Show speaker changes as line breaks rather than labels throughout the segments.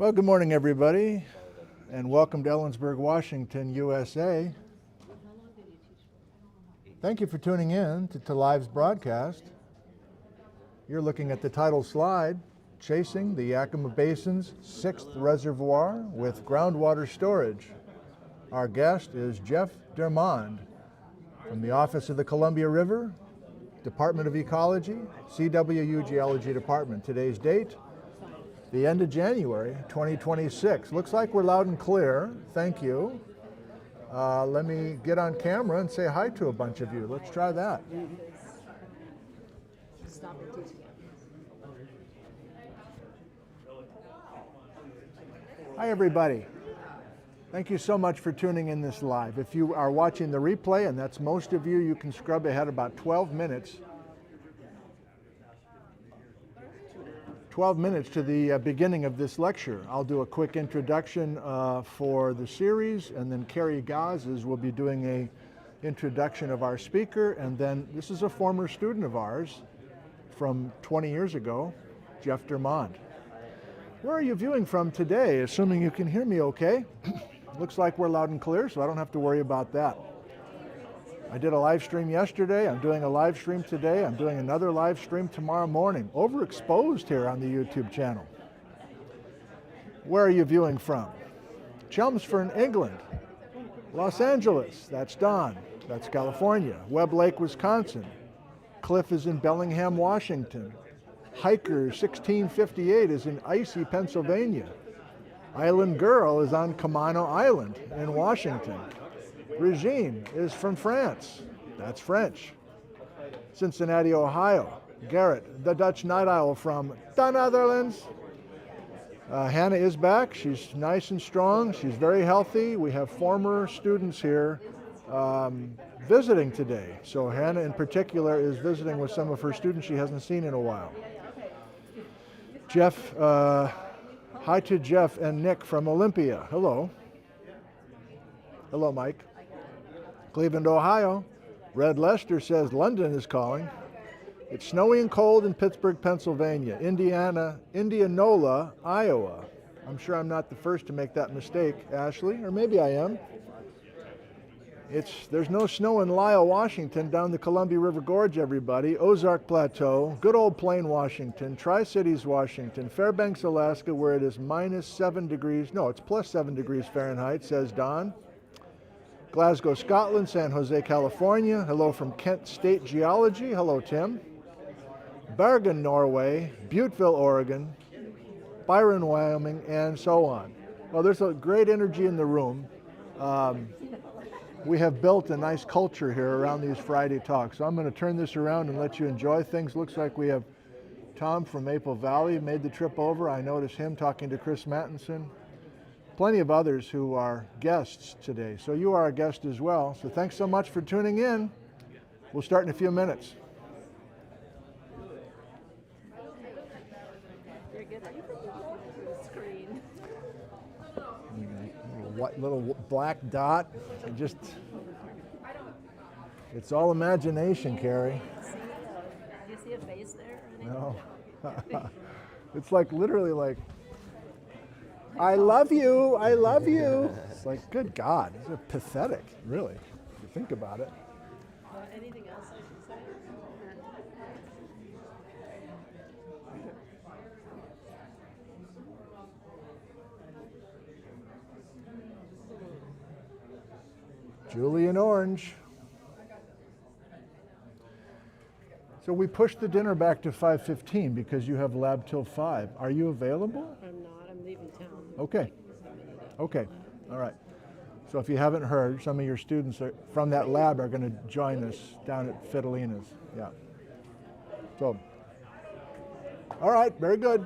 Well, good morning, everybody, and welcome to Ellensburg, Washington, USA. Thank you for tuning in to Live's broadcast. You're looking at the title slide, Chasing the Yakima Basin's 6th Reservoir with Groundwater Storage. Our guest is Jeff Dermond from the Office of the Columbia River, Department of Ecology, CWU Geology Department. Today's date, the end of January 2026. Looks like we're loud and clear. Thank you. Let me get on camera and say hi to a bunch of you. Let's try that. Hi, everybody. Thank you so much for tuning in this live. If you are watching the replay, and that's most of you, you can scrub ahead about 12 minutes. 12 minutes to the beginning of this lecture. I'll do a quick introduction for the series, and then Carrie Gazes will be doing a introduction of our speaker, and then this is a former student of ours from 20 years ago, Jeff Dermond. Where are you viewing from today, assuming you can hear me okay? Looks like we're loud and clear, so I don't have to worry about that. I did a live stream yesterday. I'm doing a live stream today. I'm doing another live stream tomorrow morning. Overexposed here on the YouTube channel. Where are you viewing from? Chelmsford, England. Los Angeles, that's Don. That's California. Webb Lake, Wisconsin. Cliff is in Bellingham, Washington. Hiker 1658 is in Icy, Pennsylvania. Island Girl is on Camano Island in Washington. Regine is from France. That's French. Cincinnati, Ohio. Garrett, the Dutch Night Owl from the Netherlands. Hannah is back. She's nice and strong. She's very healthy. We have former students here visiting today. So Hannah in particular is visiting with some of her students she hasn't seen in a while. Jeff, hi to Jeff and Nick from Olympia. Hello. Hello, Mike. Cleveland, Ohio. Red Lester says London is calling. It's snowy and cold in Pittsburgh, Pennsylvania. Indianola, Iowa. I'm sure I'm not the first to make that mistake, Ashley, or maybe I am. There's no snow in Lyle, Washington, down the Columbia River Gorge, everybody. Ozark Plateau, good old Plain, Washington, Tri-Cities, Washington, Fairbanks, Alaska, where it is -7 degrees. No, it's +7 degrees Fahrenheit, says Don. Glasgow, Scotland, San Jose, California. Hello from Kent State Geology. Hello, Tim. Bergen, Norway. Butteville, Oregon. Byron, Wyoming, and so on. Well, there's a great energy in the room. We have built a nice culture here around these Friday talks. So I'm going to turn this around and let you enjoy things. Looks like we have Tom from Maple Valley made the trip over. I noticed him talking to Chris Mattinson. Plenty of others who are guests today. So you are a guest as well. So thanks so much for tuning in. We'll start in a few minutes.
You're good. You can look the screen.
Little black dot. It's all imagination, Carrie.
Do you see a face there?
No. It's like literally like, I love you, I love you. It's like, good God, this is pathetic, really, if you think about it.
Anything else I should say?
Julian Orange. So we pushed the dinner back to 5:15 because you have lab till 5. Are you available?
I'm not. I'm leaving town.
Okay. Okay. All right. So if you haven't heard, some of your students from that lab are going to join us down at Fidelina's. Yeah. So, all right. Very good.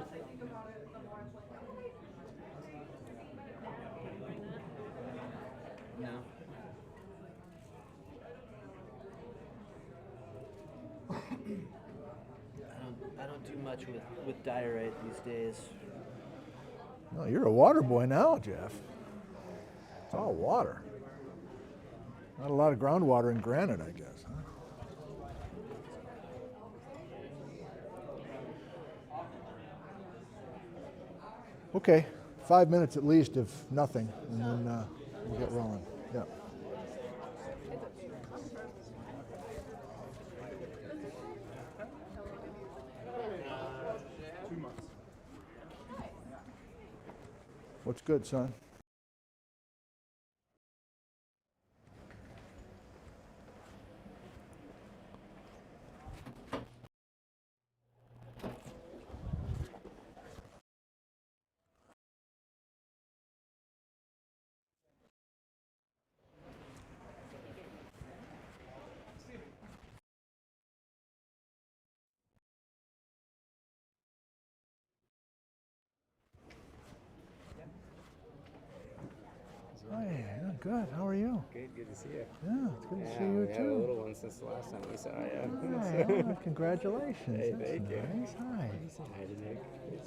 I don't do much with diorite these days.
No, you're a water boy now, Jeff. It's all water. Not a lot of groundwater and granite, I guess, huh? Okay, 5 minutes at least, if nothing, and then we'll get rolling. Yeah. What's good, son? Hi, yeah, good. How are you?
Good to see you.
Yeah, it's good to see you
We had a
too.
little one since the last time we saw you.
Hi, congratulations.
Hey,
That's
thank you.
nice. Hi.
Say hi to Nick.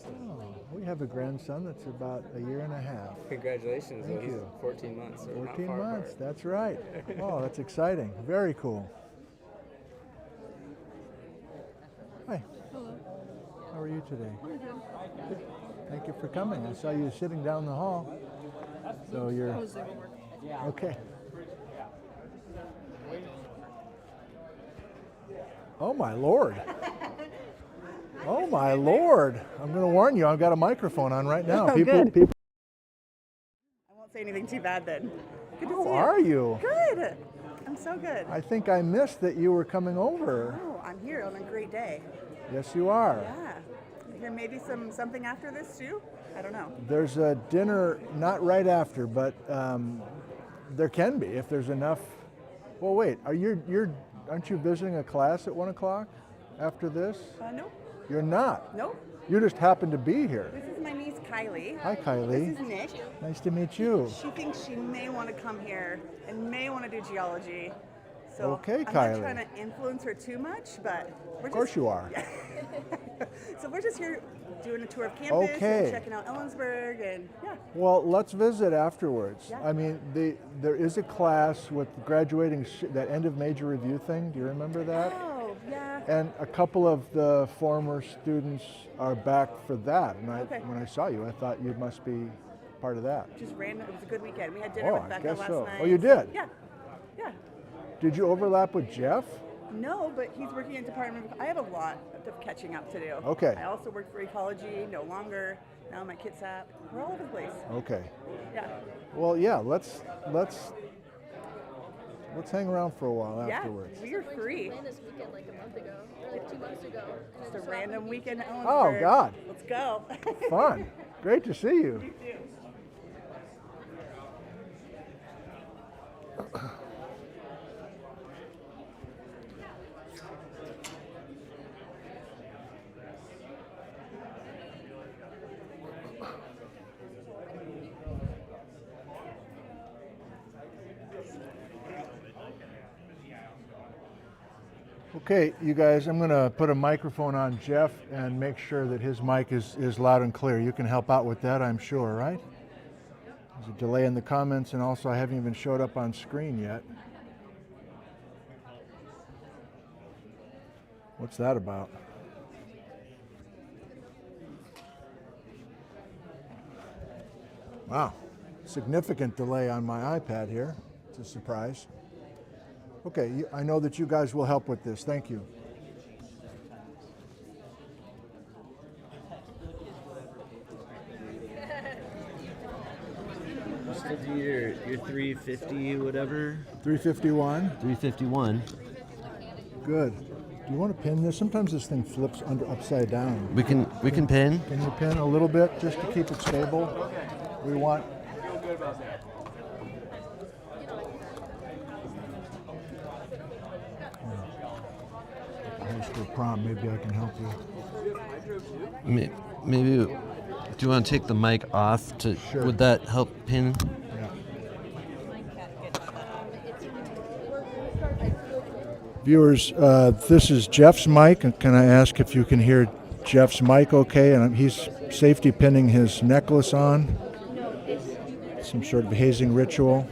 Oh, we have a grandson that's about a year and a half.
Congratulations.
Thank
He's
you.
14 months. So
14
not far
months,
apart.
that's right. Oh, that's exciting. Very cool. Hi.
Hello.
How are you today? Thank you for coming. I saw you sitting down the hall. So you're okay. Oh my Lord. Oh my Lord. I'm going to warn you. I've got a microphone on right now.
Oh, good. I won't say anything too bad then. Good to
How
see you.
are you?
Good. I'm so good.
I think I missed that you were coming over.
Oh, I'm here on a great day.
Yes, you are.
Yeah. I hear maybe something after this too. I don't know.
There's a dinner not right after, but there can be if there's enough. Well, wait. Aren't you visiting a class at 1 o'clock after this?
Nope.
You're not.
Nope.
You just happen to be here.
This is my niece Kylie.
Hi, Kylie.
This is Nick.
Nice to meet you.
She thinks she may want to come here and may want to do geology. So
Okay,
I'm
Kylie.
not trying to influence her too much, but
Of course you are.
So we're just here doing a tour of campus
Okay.
and checking out Ellensburg and yeah.
Well, let's visit afterwards.
Yeah.
I mean, there is a class with graduating, that end of major review thing. Do you remember that?
Oh, yeah.
And a couple of the former students are back for that. And
Okay.
when I saw you, I thought you must be part of that.
Just random. It was a good weekend. We had dinner
Oh,
with
I
Becca
guess
last
so.
night.
Oh, you did?
Yeah. Yeah.
Did you overlap with Jeff?
No, but he's working in Department of... I have a lot of catching up to do.
Okay.
I also work for Ecology, no longer. Now I'm at KitSAP. We're all over the place.
Okay.
Yeah.
Well, yeah. Let's hang around for a while
Yeah.
afterwards.
We are free.
Planned this weekend like a month ago, or like 2 months ago.
Just a random weekend at Ellensburg.
Oh, God.
Let's go.
Fun. Great to see you.
You too.
Okay, you guys, I'm going to put a microphone on Jeff and make sure that his mic is loud and clear. You can help out with that, I'm sure, right? There's a delay in the comments, and also I haven't even showed up on screen yet. What's that about? Wow, significant delay on my iPad here. It's a surprise. Okay, I know that you guys will help with this. Thank you.
Still do your 350 whatever.
351.
351.
Good. Do you want to pin this? Sometimes this thing flips upside down.
We can pin.
Can you pin a little bit just to keep it stable? We want. High school prom. Maybe I can help you.
Maybe. Do you want to take the mic off?
Sure.
Would that help pin?
Yeah. Viewers, this is Jeff's mic. And can I ask if you can hear Jeff's mic okay? And he's safety pinning his necklace on. Some sort of hazing ritual.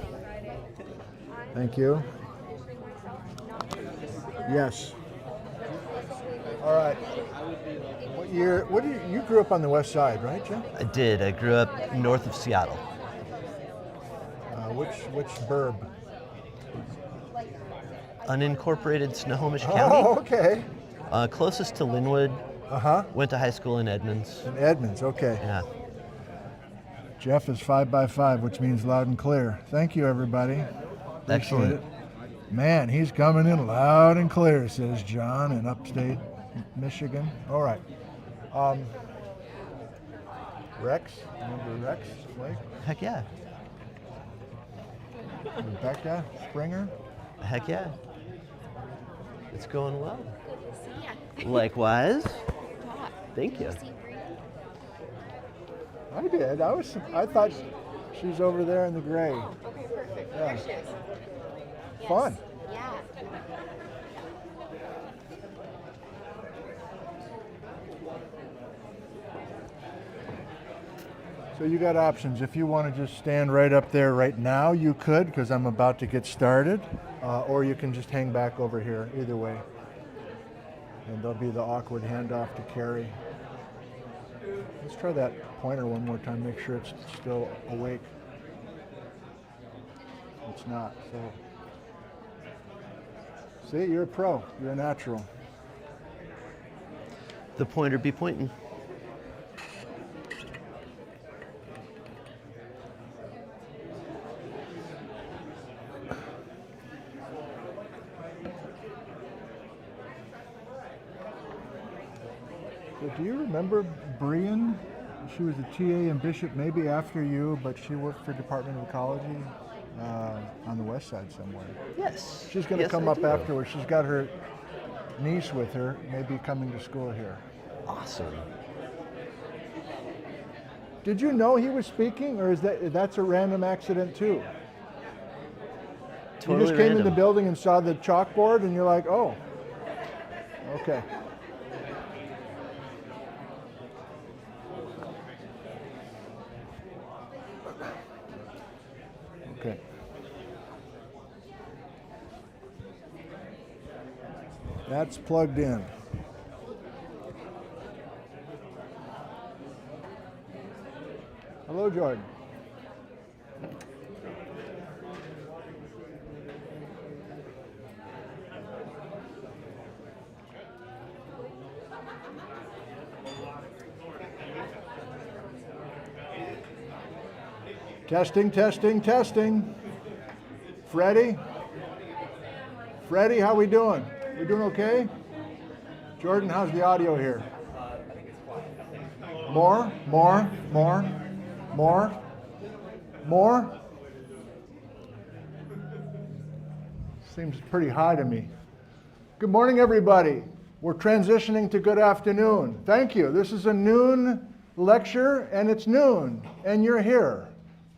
Thank you. Yes. All right. You grew up on the west side, right, Jim?
I did. I grew up north of Seattle.
Which burb?
Unincorporated Snohomish County.
Oh, okay.
Closest to Linwood.
Uh-huh.
Went to high school in Edmonds.
In Edmonds, okay.
Yeah.
Jeff is 5x5, which means loud and clear. Thank you, everybody. Appreciate
Excellent.
it. Man, he's coming in loud and clear, says John in upstate Michigan. All right. Rex, remember Rex Flake?
Heck yeah.
Rebecca Springer?
Heck yeah. It's going well.
Good to see ya.
Likewise. Thank you.
See Bree?
I did. I thought she's over there in the gray.
Oh, okay, perfect.
Yeah.
There she is. Yes.
Fun.
Yeah.
So you got options. If you want to just stand right up there right now, you could, because I'm about to get started. Or you can just hang back over here, either way. And there'll be the awkward handoff to Carrie. Let's try that pointer one more time, make sure it's still awake. It's not, so. See, you're a pro, you're a natural.
The pointer be pointing.
So do you remember Brian? She was a TA in Bishop, maybe after you, but she worked for Department of Ecology on the west side somewhere.
Yes.
She's going to
Yes,
come
I
up
do.
afterwards. She's got her niece with her, maybe coming to school here.
Awesome.
Did you know he was speaking, or that's a random accident too?
Totally
You just came in the
random.
building and saw the chalkboard, and you're like, oh, okay. Okay. That's plugged in. Hello, Jordan. Testing, testing, testing. Freddie? Freddie, how we doing? We doing okay? Jordan, how's the audio here? More? Seems pretty high to me. Good morning, everybody. We're transitioning to good afternoon. Thank you. This is a noon lecture, and it's noon, and you're here.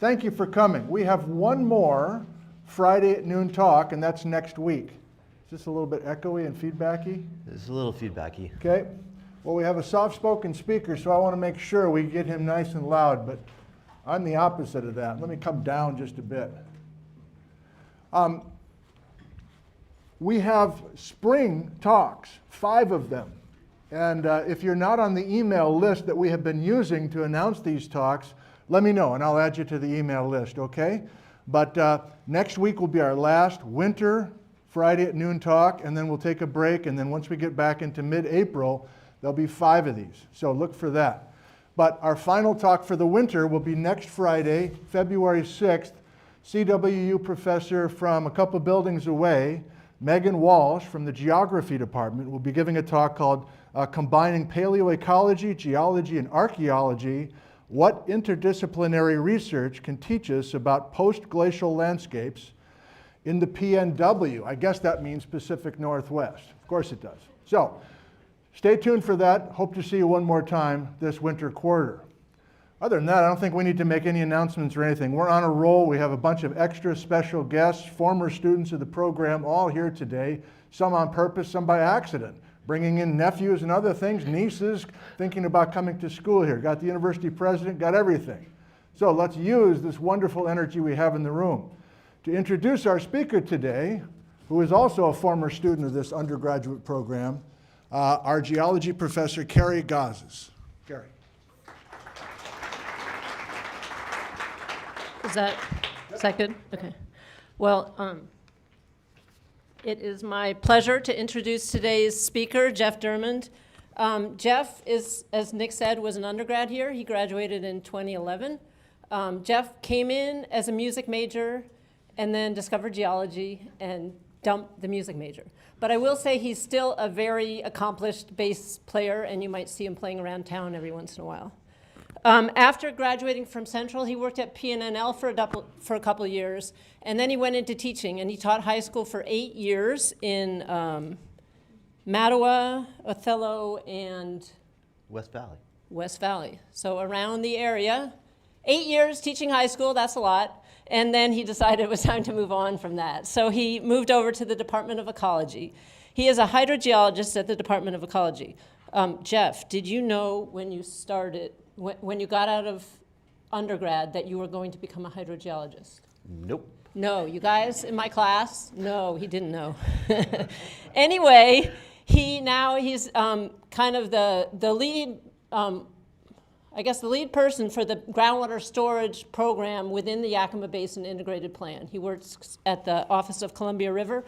Thank you for coming. We have one more Friday at noon talk, and that's next week. Is this a little bit echoey and feedbacky?
It's a little feedbacky.
Okay. Well, we have a soft-spoken speaker, so I want to make sure we get him nice and loud, but I'm the opposite of that. Let me come down just a bit. We have spring talks, 5 of them. And if you're not on the email list that we have been using to announce these talks, let me know and I'll add you to the email list, okay? But next week will be our last winter Friday at noon talk, and then we'll take a break, and then once we get back into mid-April, there'll be 5 of these. So look for that. But our final talk for the winter will be next Friday, February 6th. CWU professor from a couple buildings away, Megan Walsh from the geography department, will be giving a talk called Combining Paleoecology, Geology, and Archaeology, What Interdisciplinary Research Can Teach Us About Post-Glacial Landscapes in the PNW. I guess that means Pacific Northwest. Of course it does. So stay tuned for that. Hope to see you one more time this winter quarter. Other than that, I don't think we need to make any announcements or anything. We're on a roll. We have a bunch of extra special guests, former students of the program, all here today, some on purpose, some by accident, bringing in nephews and other things, nieces, thinking about coming to school here. Got the university president, got everything. So let's use this wonderful energy we have in the room. To introduce our speaker today, who is also a former student of this undergraduate program, our geology professor, Carrie Gazes. Carrie.
Is that good? Okay. Well, it is my pleasure to introduce today's speaker, Jeff Dermond. Jeff is, as Nick said, was an undergrad here. He graduated in 2011. Jeff came in as a music major and then discovered geology and dumped the music major. But I will say he's still a very accomplished bass player, and you might see him playing around town every once in a while. After graduating from Central, he worked at PNNL for a couple of years, and then he went into teaching, and he taught high school for 8 years in Mattawa, Othello, and
West Valley.
West Valley. So around the area. 8 years teaching high school, that's a lot. And then he decided it was time to move on from that. So he moved over to the Department of Ecology. He is a hydrogeologist at the Department of Ecology. Jeff, did you know when you started, when you got out of undergrad, that you were going to become a hydrogeologist?
Nope.
No, you guys in my class? No, he didn't know. Anyway, he's kind of the lead, I guess the lead person for the groundwater storage program within the Yakima Basin Integrated Plan. He works at the Office of Columbia River.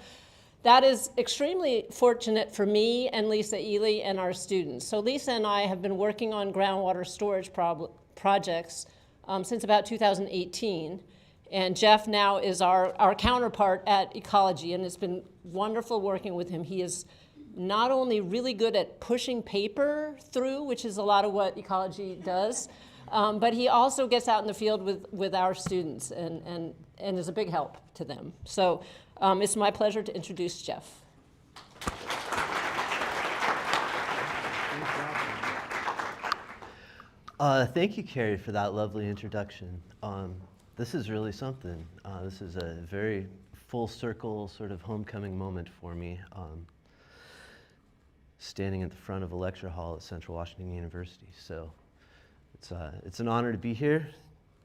That is extremely fortunate for me and Lisa Ely and our students. So Lisa and I have been working on groundwater storage projects since about 2018. And Jeff now is our counterpart at Ecology, and it's been wonderful working with him. He is not only really good at pushing paper through, which is a lot of what Ecology does, but he also gets out in the field with our students and is a big help to them. So it's my pleasure to introduce Jeff.
Thank you, Carrie, for that lovely introduction. This is really something. This is a very full circle sort of homecoming moment for me. Standing at the front of a lecture hall at Central Washington University. So it's an honor to be here.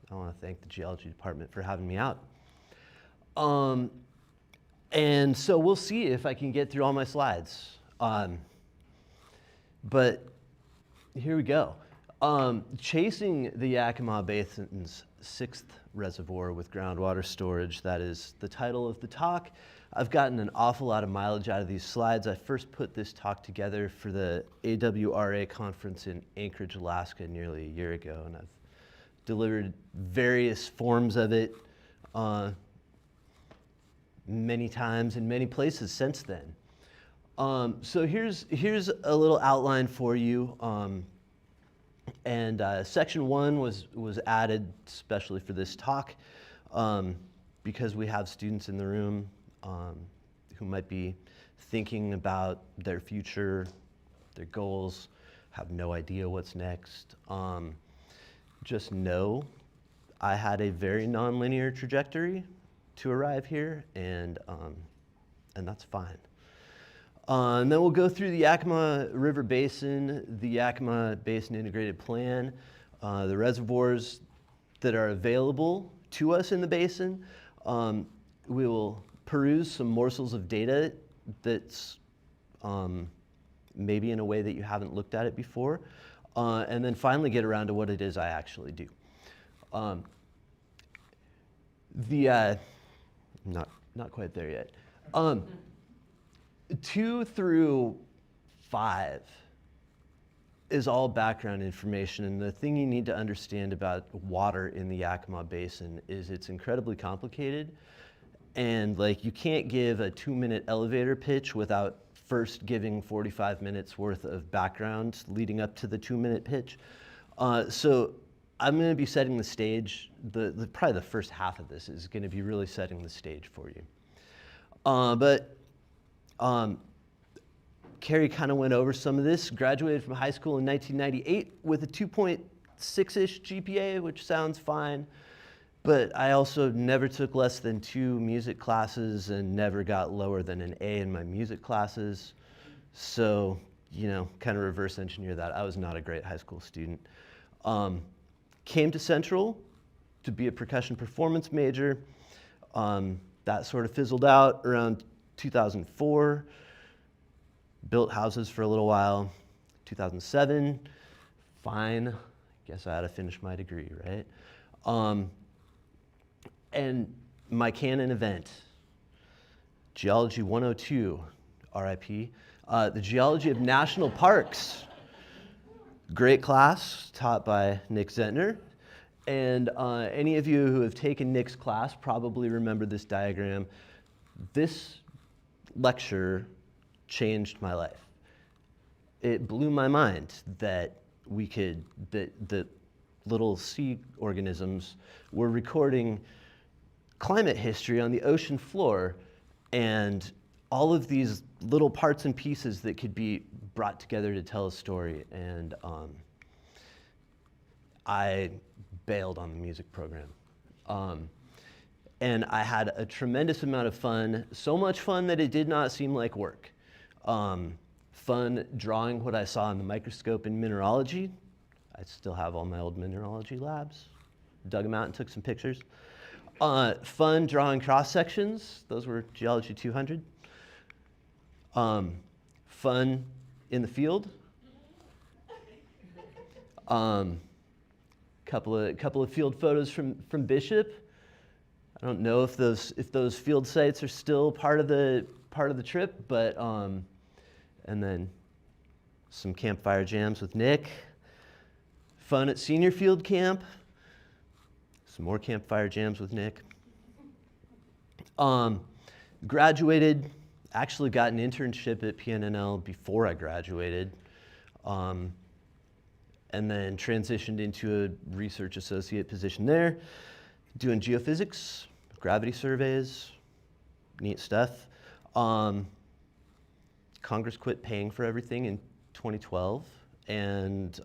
I want to thank the geology department for having me out. And so we'll see if I can get through all my slides. But here we go. Chasing the Yakima Basin's 6th reservoir with groundwater storage, that is the title of the talk. I've gotten an awful lot of mileage out of these slides. I first put this talk together for the AWRA conference in Anchorage, Alaska nearly a year ago, and I've delivered various forms of it many times in many places since then. So here's a little outline for you. And section 1 was added especially for this talk because we have students in the room who might be thinking about their future, their goals, have no idea what's next. Just know I had a very nonlinear trajectory to arrive here, and that's fine. And then we'll go through the Yakima River Basin, the Yakima Basin Integrated Plan, the reservoirs that are available to us in the basin. We will peruse some morsels of data that's maybe in a way that you haven't looked at it before, and then finally get around to what it is I actually do. Not quite there yet. 2 through 5 is all background information, and the thing you need to understand about water in the Yakima Basin is it's incredibly complicated, and like you can't give a 2-minute elevator pitch without first giving 45 minutes worth of background leading up to the 2-minute pitch. So I'm going to be setting the stage. Probably the first half of this is going to be really setting the stage for you. Carrie kind of went over some of this. Graduated from high school in 1998 with a 2.6-ish GPA, which sounds fine. But I also never took less than 2 music classes and never got lower than an A in my music classes. So, you know, kind of reverse engineer that. I was not a great high school student. Came to Central to be a percussion performance major. That sort of fizzled out around 2004. built houses for a little while. 2007, fine, guess I had to finish my degree, right? And my canon event, Geology 102, RIP, the Geology of National Parks. Great class, taught by Nick Zentner. And any of you who have taken Nick's class probably remember this diagram. This lecture changed my life. It blew my mind that that little sea organisms were recording climate history on the ocean floor, and all of these little parts and pieces that could be brought together to tell a story. And I bailed on the music program. And I had a tremendous amount of fun, so much fun that it did not seem like work. Fun drawing what I saw in the microscope in mineralogy. I still have all my old mineralogy labs. Dug them out and took some pictures. Fun drawing cross sections. Those were Geology 200. Fun in the field. Couple of field photos from Bishop. I don't know if those field sites are still part of the trip, but and then some campfire jams with Nick. Fun at senior field camp. Some more campfire jams with Nick. Graduated, actually got an internship at PNNL before I graduated, and then transitioned into a research associate position there, doing geophysics, gravity surveys, neat stuff. Congress quit paying for everything in 2012, and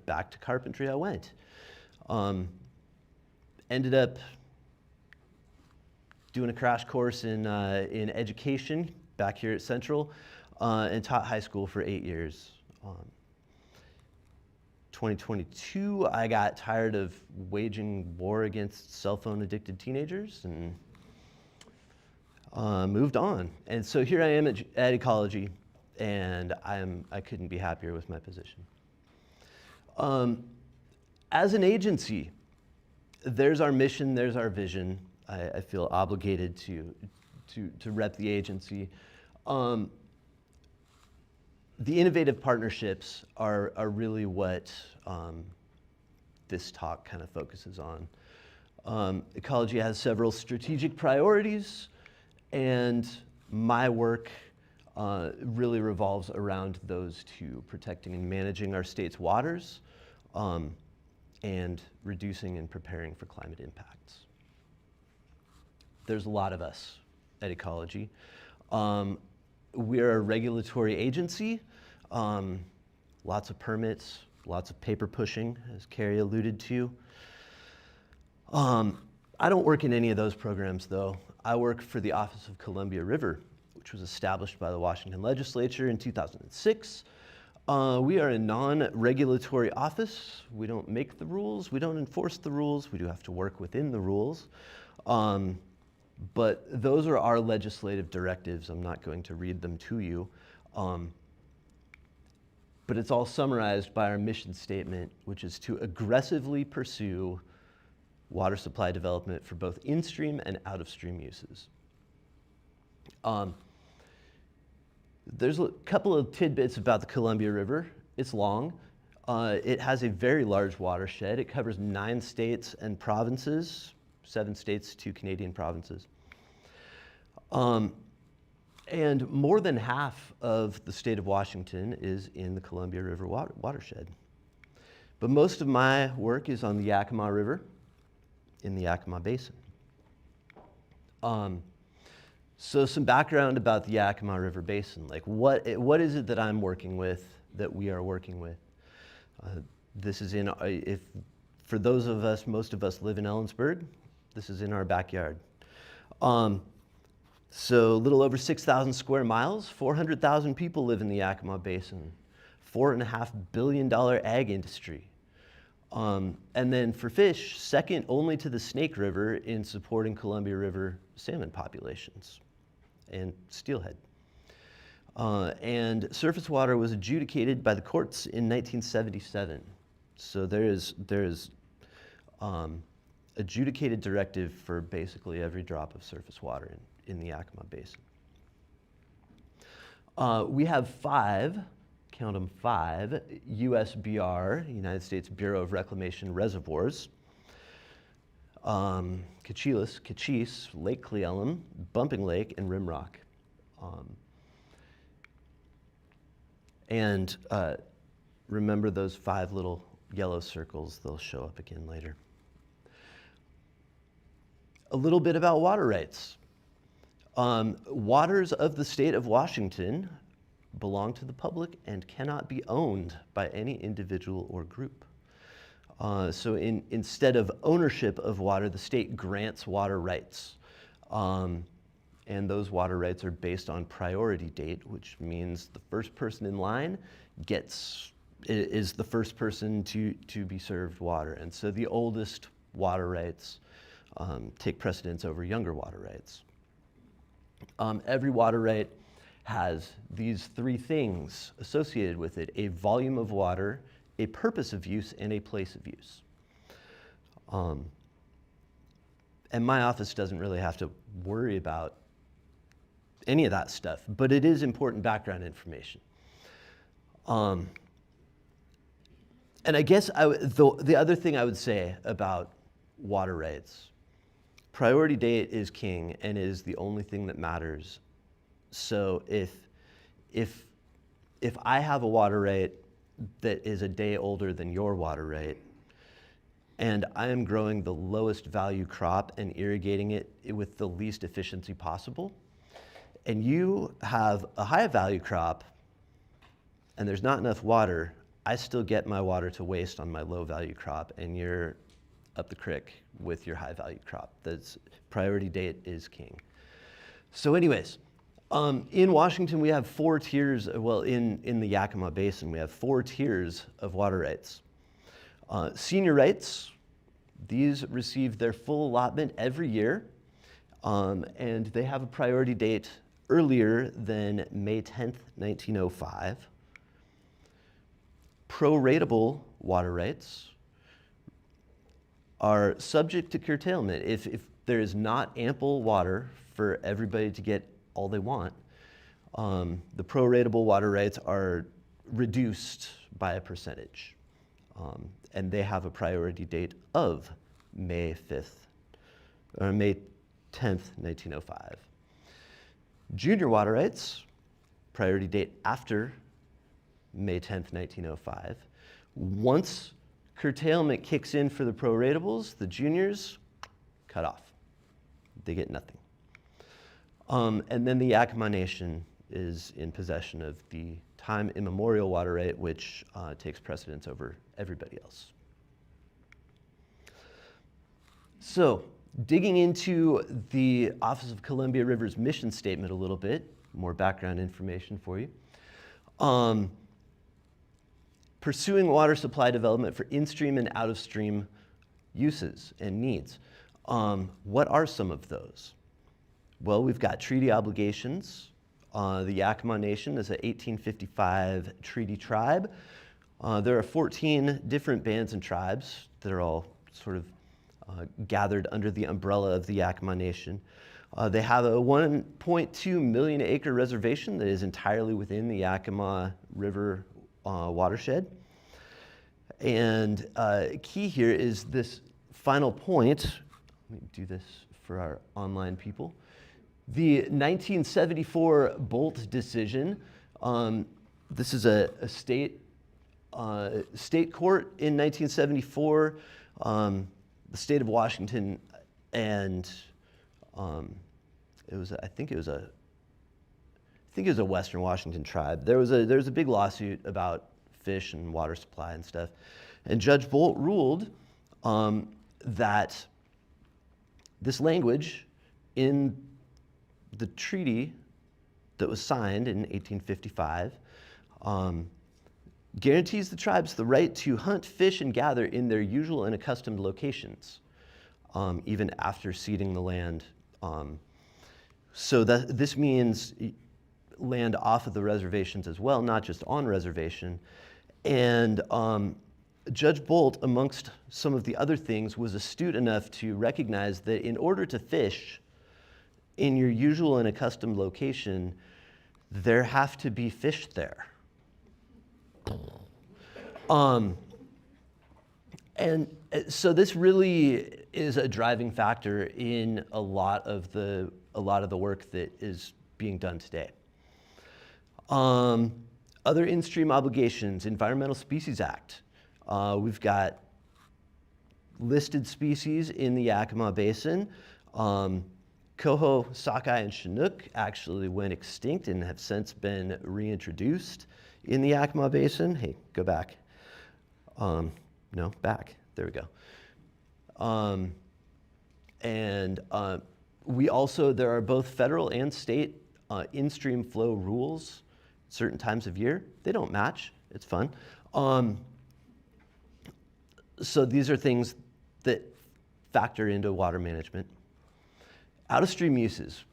back to carpentry I went. Ended up doing a crash course in education back here at Central, and taught high school for 8 years. 2022, I got tired of waging war against cell phone addicted teenagers and moved on. And so here I am at Ecology, and I couldn't be happier with my position. As an agency, there's our mission, there's our vision. I feel obligated to rep the agency. The innovative partnerships are really what this talk kind of focuses on. Ecology has several strategic priorities, and my work really revolves around those two: protecting and managing our state's waters, and reducing and preparing for climate impacts. There's a lot of us at Ecology. We're a regulatory agency, lots of permits, lots of paper pushing, as Carrie alluded to. I don't work in any of those programs, though. I work for the Office of Columbia River, which was established by the Washington Legislature in 2006. We are a non-regulatory office. We don't make the rules. We don't enforce the rules. We do have to work within the rules. But those are our legislative directives. I'm not going to read them to you. But it's all summarized by our mission statement, which is to aggressively pursue water supply development for both in-stream and out-of-stream uses. There's a couple of tidbits about the Columbia River. It's long. It has a very large watershed. It covers 9 states and provinces, 7 states, 2 Canadian provinces. And more than half of the state of Washington is in the Columbia River watershed. But most of my work is on the Yakima River in the Yakima Basin. So some background about the Yakima River Basin. Like what is it that I'm working with, that we are working with? This is for those of us, most of us live in Ellensburg, this is in our backyard. So a little over 6,000 square miles, 400,000 people live in the Yakima Basin, $4.5 billion ag industry. And then for fish, second only to the Snake River in supporting Columbia River salmon populations and steelhead. And surface water was adjudicated by the courts in 1977. So there's adjudicated directive for basically every drop of surface water in the Yakima Basin. We have 5, count them 5, USBR, United States Bureau of Reclamation reservoirs. Cochise, Lake Cleellum, Bumping Lake, and Rimrock. And remember those 5 little yellow circles, they'll show up again later. A little bit about water rights. Waters of the state of Washington belong to the public and cannot be owned by any individual or group. So instead of ownership of water, the state grants water rights. And those water rights are based on priority date, which means the first person in line is the first person to be served water. And so the oldest water rights take precedence over younger water rights. Every water right has these 3 things associated with it: a volume of water, a purpose of use, and a place of use. And my office doesn't really have to worry about any of that stuff, but it is important background information. And I guess the other thing I would say about water rights, priority date is king and is the only thing that matters. So if I have a water right that is a day older than your water right, and I am growing the lowest value crop and irrigating it with the least efficiency possible, and you have a high value crop and there's not enough water, I still get my water to waste on my low value crop, and you're up the creek with your high value crop. That's priority date is king. So anyways, in Washington we have 4 tiers, well in the Yakima Basin we have 4 tiers of water rights. Senior rights, these receive their full allotment every year, and they have a priority date earlier than May 10th, 1905. Pro-ratable water rights are subject to curtailment. If there is not ample water for everybody to get all they want, the pro-ratable water rights are reduced by a percentage. And they have a priority date of May 5th, or May 10th, 1905. Junior water rights, priority date after May 10th, 1905. Once curtailment kicks in for the pro-ratables, the juniors cut off. They get nothing. And then the Yakima Nation is in possession of the time immemorial water right, which takes precedence over everybody else. So, digging into the Office of Columbia River's mission statement a little bit, more background information for you. Pursuing water supply development for in-stream and out-of-stream uses and needs. What are some of those? Well, we've got treaty obligations. The Yakima Nation is an 1855 treaty tribe. There are 14 different bands and tribes that are all sort of gathered under the umbrella of the Yakima Nation. They have a 1.2 million acre reservation that is entirely within the Yakima River watershed. And key here is this final point. Let me do this for our online people. The 1974 Bolt decision. This is a state court in 1974. The state of Washington, and I think it was a Western Washington tribe. There was a big lawsuit about fish and water supply and stuff, and Judge Bolt ruled that this language in the treaty that was signed in 1855 guarantees the tribes the right to hunt, fish, and gather in their usual and accustomed locations, even after ceding the land. So this means land off of the reservations as well, not just on reservation. And Judge Bolt, amongst some of the other things, was astute enough to recognize that in order to fish in your usual and accustomed location, there have to be fish there. And so this really is a driving factor in a lot of the work that is being done today. Other in-stream obligations, Environmental Species Act. We've got listed species in the Yakima Basin. Coho, sockeye, and Chinook actually went extinct and have since been reintroduced in the Yakima Basin. Hey, go back. No, back. There we go. We also, there are both federal and state in-stream flow rules certain times of year. They don't match. It's fun. So these are things that factor into water management. Out-of-stream uses,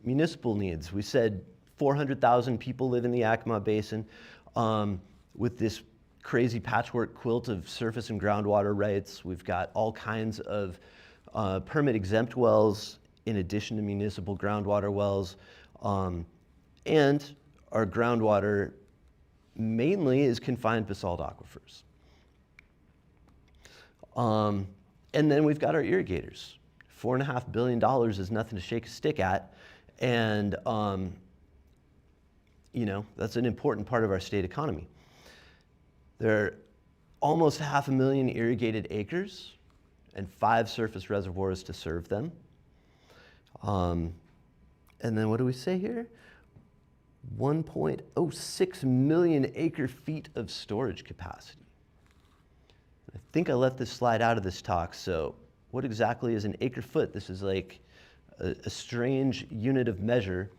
municipal needs. We said 400,000 people live in the Yakima Basin with this crazy patchwork quilt of surface and groundwater rights. We've got all kinds of permit-exempt wells in addition to municipal groundwater wells. And our groundwater mainly is confined basalt aquifers. And then we've got our irrigators. $4.5 billion is nothing to shake a stick at. And, that's an important part of our state economy. There are almost 500,000 irrigated acres and 5 surface reservoirs to serve them. And then what do we say here? 1.06 million acre feet of storage capacity. I think I left this slide out of this talk, so what exactly is an acre foot? This is like a strange unit of measure.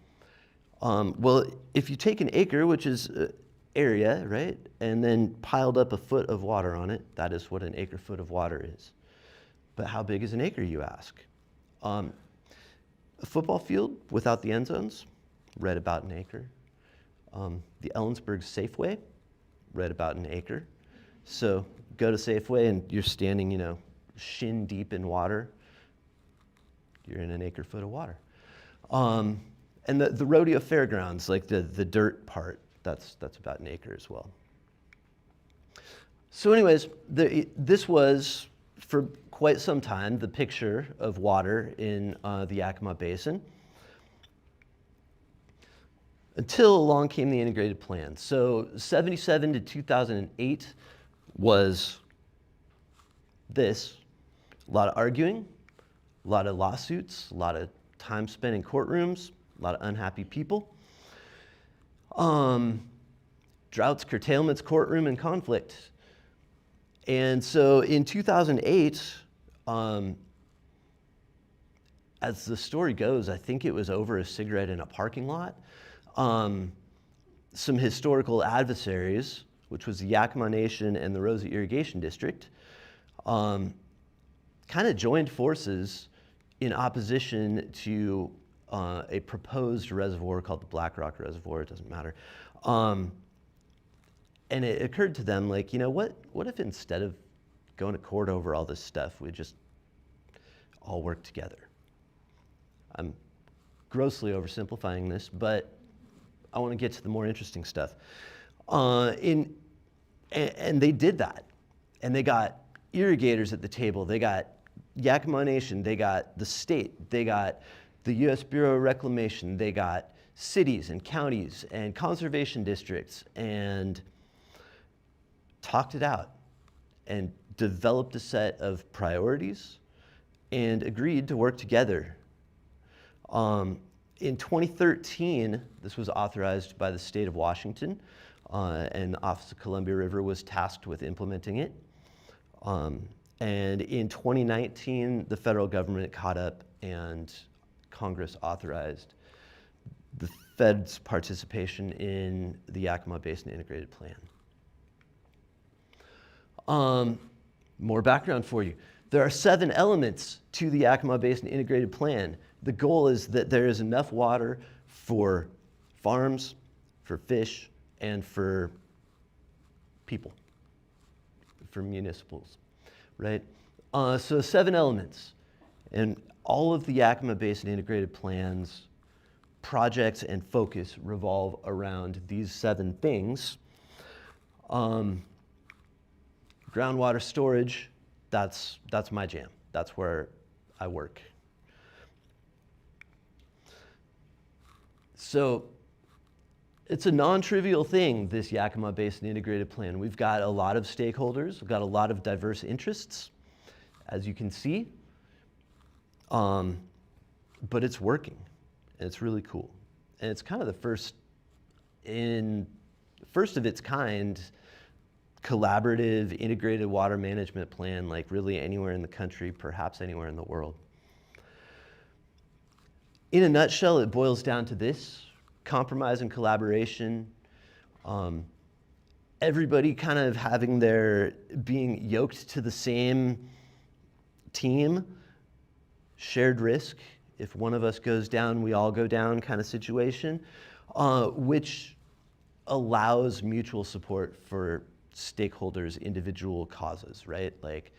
Well, if you take an acre, which is area, right, and then piled up a foot of water on it, that is what an acre foot of water is. But how big is an acre, you ask? A football field without the end zones, read about an acre. The Ellensburg Safeway, read about an acre. So go to Safeway and you're standing, shin deep in water. You're in an acre foot of water. And the rodeo fairgrounds, like the dirt part, that's about an acre as well. So anyways, this was, for quite some time, the picture of water in the Yakima Basin, until along came the integrated plan. So 77 to 2008 was this. A lot of arguing, a lot of lawsuits, a lot of time spent in courtrooms, a lot of unhappy people. Droughts, curtailments, courtroom, and conflict. And so in 2008, as the story goes, I think it was over a cigarette in a parking lot. Some historical adversaries, which was the Yakima Nation and the Rosa Irrigation District, kind of joined forces in opposition to a proposed reservoir called the Black Rock Reservoir. It doesn't matter. And it occurred to them, like, what if instead of going to court over all this stuff, we just all work together? I'm grossly oversimplifying this, but I want to get to the more interesting stuff. And they did that. And they got irrigators at the table. They got Yakima Nation. They got the state. They got the U.S. Bureau of Reclamation. They got cities and counties and conservation districts, and talked it out and developed a set of priorities and agreed to work together. In 2013, this was authorized by the state of Washington, and the Office of Columbia River was tasked with implementing it. And in 2019, the federal government caught up and Congress authorized the Fed's participation in the Yakima Basin Integrated Plan. More background for you. There are 7 elements to the Yakima Basin Integrated Plan. The goal is that there is enough water for farms, for fish, and for people, for municipals, right? So 7 elements. And all of the Yakima Basin integrated plans, projects, and focus revolve around these 7 things. Groundwater storage, that's my jam. That's where I work. So it's a non-trivial thing, this Yakima Basin integrated plan. We've got a lot of stakeholders. We've got a lot of diverse interests, as you can see. But it's working, and it's really cool. And it's kind of the first of its kind collaborative integrated water management plan, like really anywhere in the country, perhaps anywhere in the world. In a nutshell, it boils down to this: compromise and collaboration, everybody kind of being yoked to the same team, shared risk. If one of us goes down, we all go down kind of situation, which allows mutual support for stakeholders' individual causes, right? Like,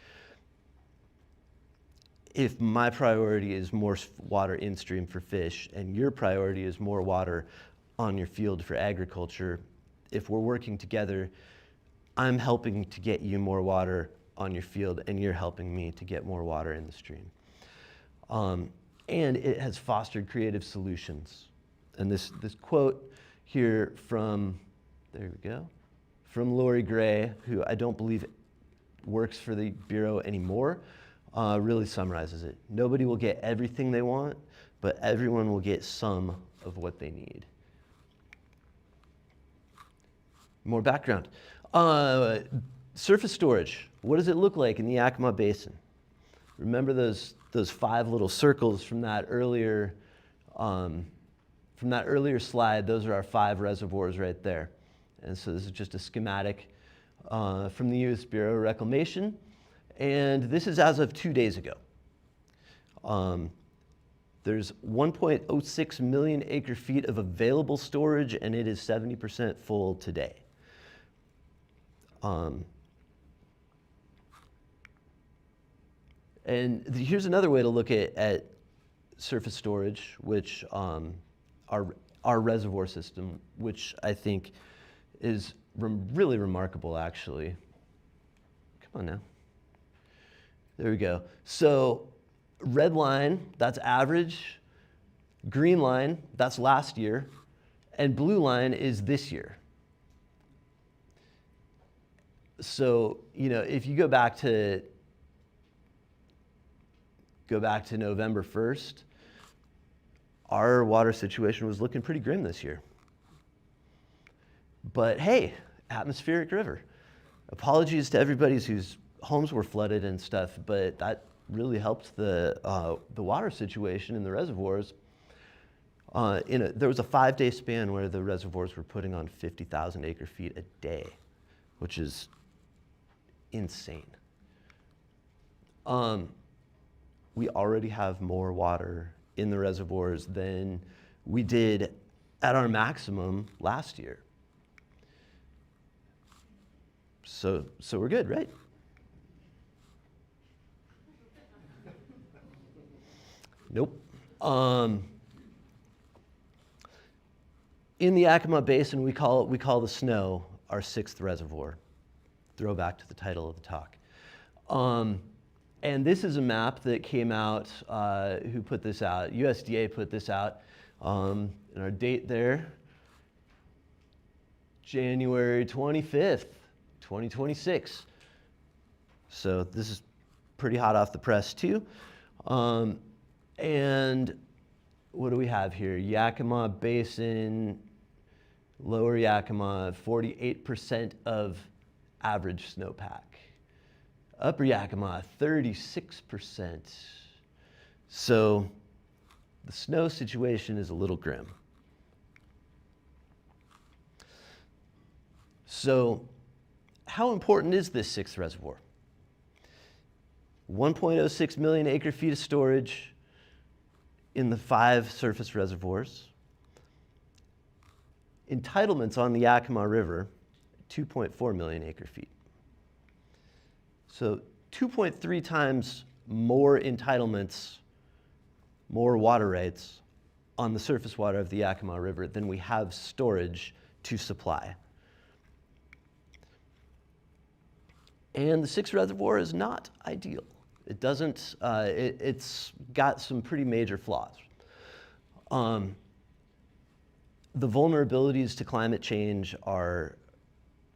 if my priority is more water in stream for fish and your priority is more water on your field for agriculture, if we're working together, I'm helping to get you more water on your field and you're helping me to get more water in the stream. And it has fostered creative solutions. And this quote here from, there we go, from Lori Gray, who I don't believe works for the Bureau anymore, really summarizes it. Nobody will get everything they want, but everyone will get some of what they need. More background. Surface storage. What does it look like in the Yakima Basin? Remember those 5 little circles from that earlier slide? Those are our 5 reservoirs right there. And so this is just a schematic from the U.S. Bureau of Reclamation. And this is as of 2 days ago. There's 1.06 million acre feet of available storage, and it is 70% full today. And here's another way to look at surface storage, which our reservoir system, which I think is really remarkable, actually. Come on now. There we go. So red line, that's average. Green line, that's last year. And blue line is this year. So, if you go back to November 1st, our water situation was looking pretty grim this year. But hey, atmospheric river. Apologies to everybody whose homes were flooded and stuff, but that really helped the water situation in the reservoirs. There was a 5-day span where the reservoirs were putting on 50,000 acre feet a day, which is insane. We already have more water in the reservoirs than we did at our maximum last year. So we're good, right? Nope. In the Yakima Basin, we call the snow our 6th reservoir. Throwback to the title of the talk. And this is a map that came out, who put this out? USDA put this out. And our date there, January 25th, 2026. So this is pretty hot off the press too. And what do we have here? Yakima Basin, Lower Yakima, 48% of average snowpack. Upper Yakima, 36%. So the snow situation is a little grim. So how important is this 6th reservoir? 1.06 million acre feet of storage in the 5 surface reservoirs. entitlements on the Yakima River, 2.4 million acre feet. So 2.3 times more entitlements, more water rights on the surface water of the Yakima River than we have storage to supply. And the 6 reservoir is not ideal. It doesn't, it's got some pretty major flaws. The vulnerabilities to climate change are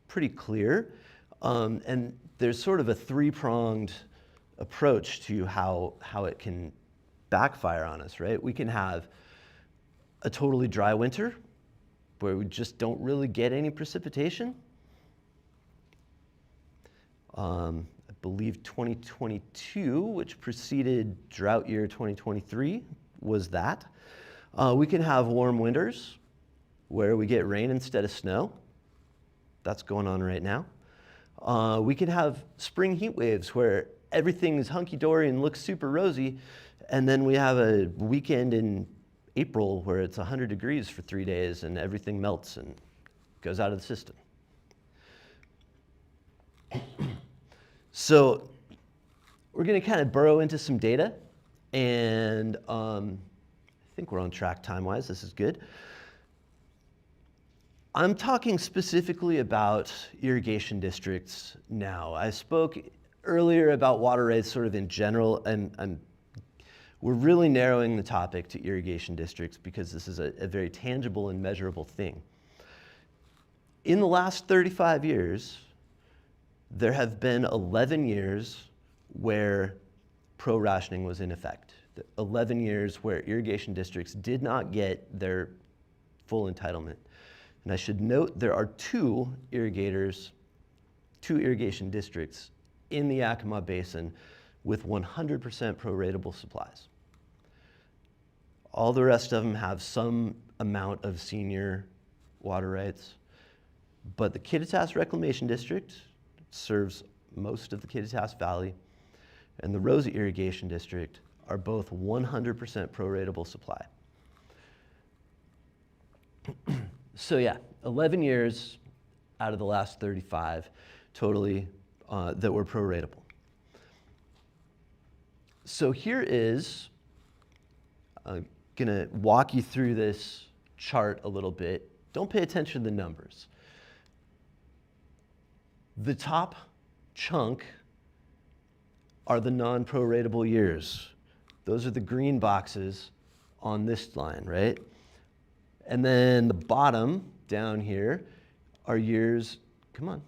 pretty clear, and there's sort of a 3-pronged approach to how it can backfire on us, right? We can have a totally dry winter where we just don't really get any precipitation. I believe 2022, which preceded drought year 2023, was that. We can have warm winters where we get rain instead of snow. That's going on right now. We can have spring heat waves where everything is hunky-dory and looks super rosy, and then we have a weekend in April where it's 100 degrees for 3 days and everything melts and goes out of the system. So we're going to kind of burrow into some data, and I think we're on track time-wise. This is good. I'm talking specifically about irrigation districts now. I spoke earlier about water rights sort of in general, and we're really narrowing the topic to irrigation districts because this is a very tangible and measurable thing. In the last 35 years, there have been 11 years where pro-rationing was in effect. 11 years where irrigation districts did not get their full entitlement. And I should note there are 2 irrigation districts in the Yakima Basin with 100% pro-ratable supplies. All the rest of them have some amount of senior water rights, but the Kittitas Reclamation District serves most of the Kittitas Valley, and the Rosa Irrigation District are both 100% pro-ratable supply. So yeah, 11 years out of the last 35 totally that were pro-ratable. So here is, I'm gonna walk you through this chart a little bit. Don't pay attention to the numbers. The top chunk are the non-pro-ratable years. Those are the green boxes on this line, right? And then the bottom down here are years, come on,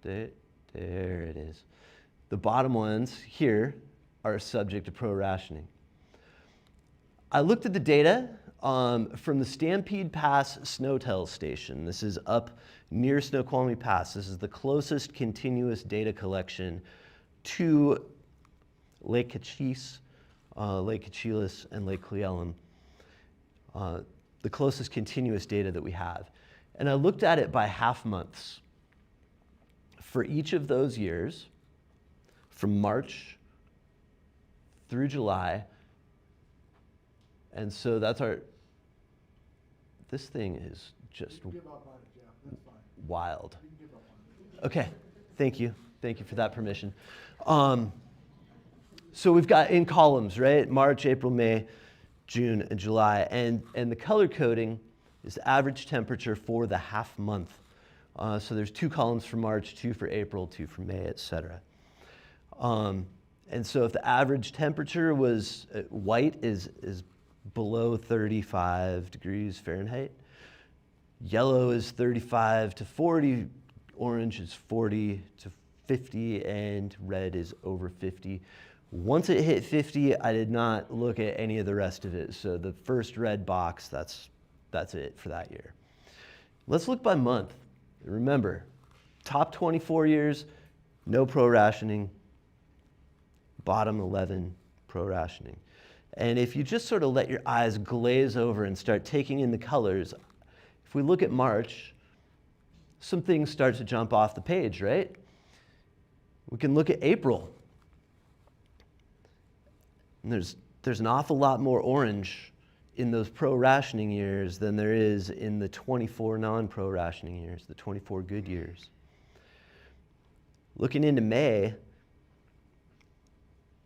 there it is. The bottom ones here are subject to pro-rationing. I looked at the data from the Stampede Pass Snowtell station. This is up near Snoqualmie Pass. This is the closest continuous data collection to Lake Cochise, Lake Cochillas, and Lake Cle Elum. The closest continuous data that we have. And I looked at it by half months. For each of those years, from March through July, and so that's our, this thing is just
Give up on it, Jeff. That's fine.
wild.
You can give up on it.
Okay, thank you. Thank you for that permission. So we've got in columns, right? March, April, May, June, and July. And the color coding is the average temperature for the half month. So there's 2 columns for March, 2 for April, 2 for May, et cetera. And so if the average temperature was, white is below 35 degrees Fahrenheit, yellow is 35 to 40, orange is 40 to 50, and red is over 50. Once it hit 50, I did not look at any of the rest of it. So the first red box, that's it for that year. Let's look by month. Remember, top 24 years, no pro-rationing. Bottom 11, pro-rationing. And if you just sort of let your eyes glaze over and start taking in the colors, if we look at March, some things start to jump off the page, right? We can look at April. And there's an awful lot more orange in those pro-rationing years than there is in the 24 non-pro-rationing years, the 24 good years. Looking into May,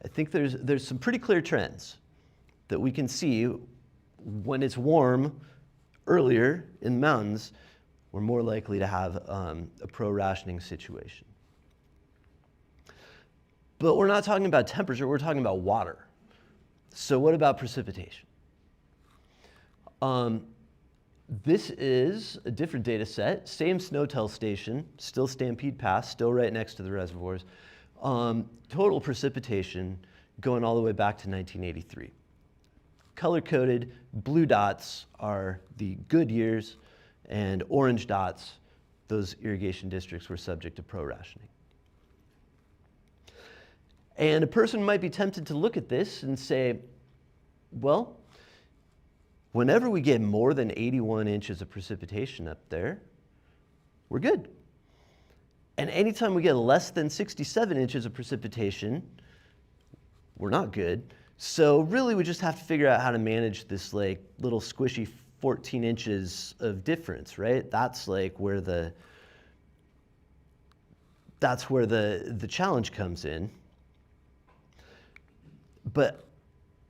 I think there's some pretty clear trends that we can see. When it's warm earlier in mountains, we're more likely to have a pro-rationing situation. But we're not talking about temperature, we're talking about water. So what about precipitation? This is a different data set, same SNOTEL station, still Stampede Pass, still right next to the reservoirs. Total precipitation going all the way back to 1983. Color-coded, blue dots are the good years, and orange dots, those irrigation districts were subject to pro-rationing. And a person might be tempted to look at this and say, well, whenever we get more than 81 inches of precipitation up there, we're good. And anytime we get less than 67 inches of precipitation, we're not good. So really we just have to figure out how to manage this like little squishy 14 inches of difference, right? That's like where the challenge comes in. But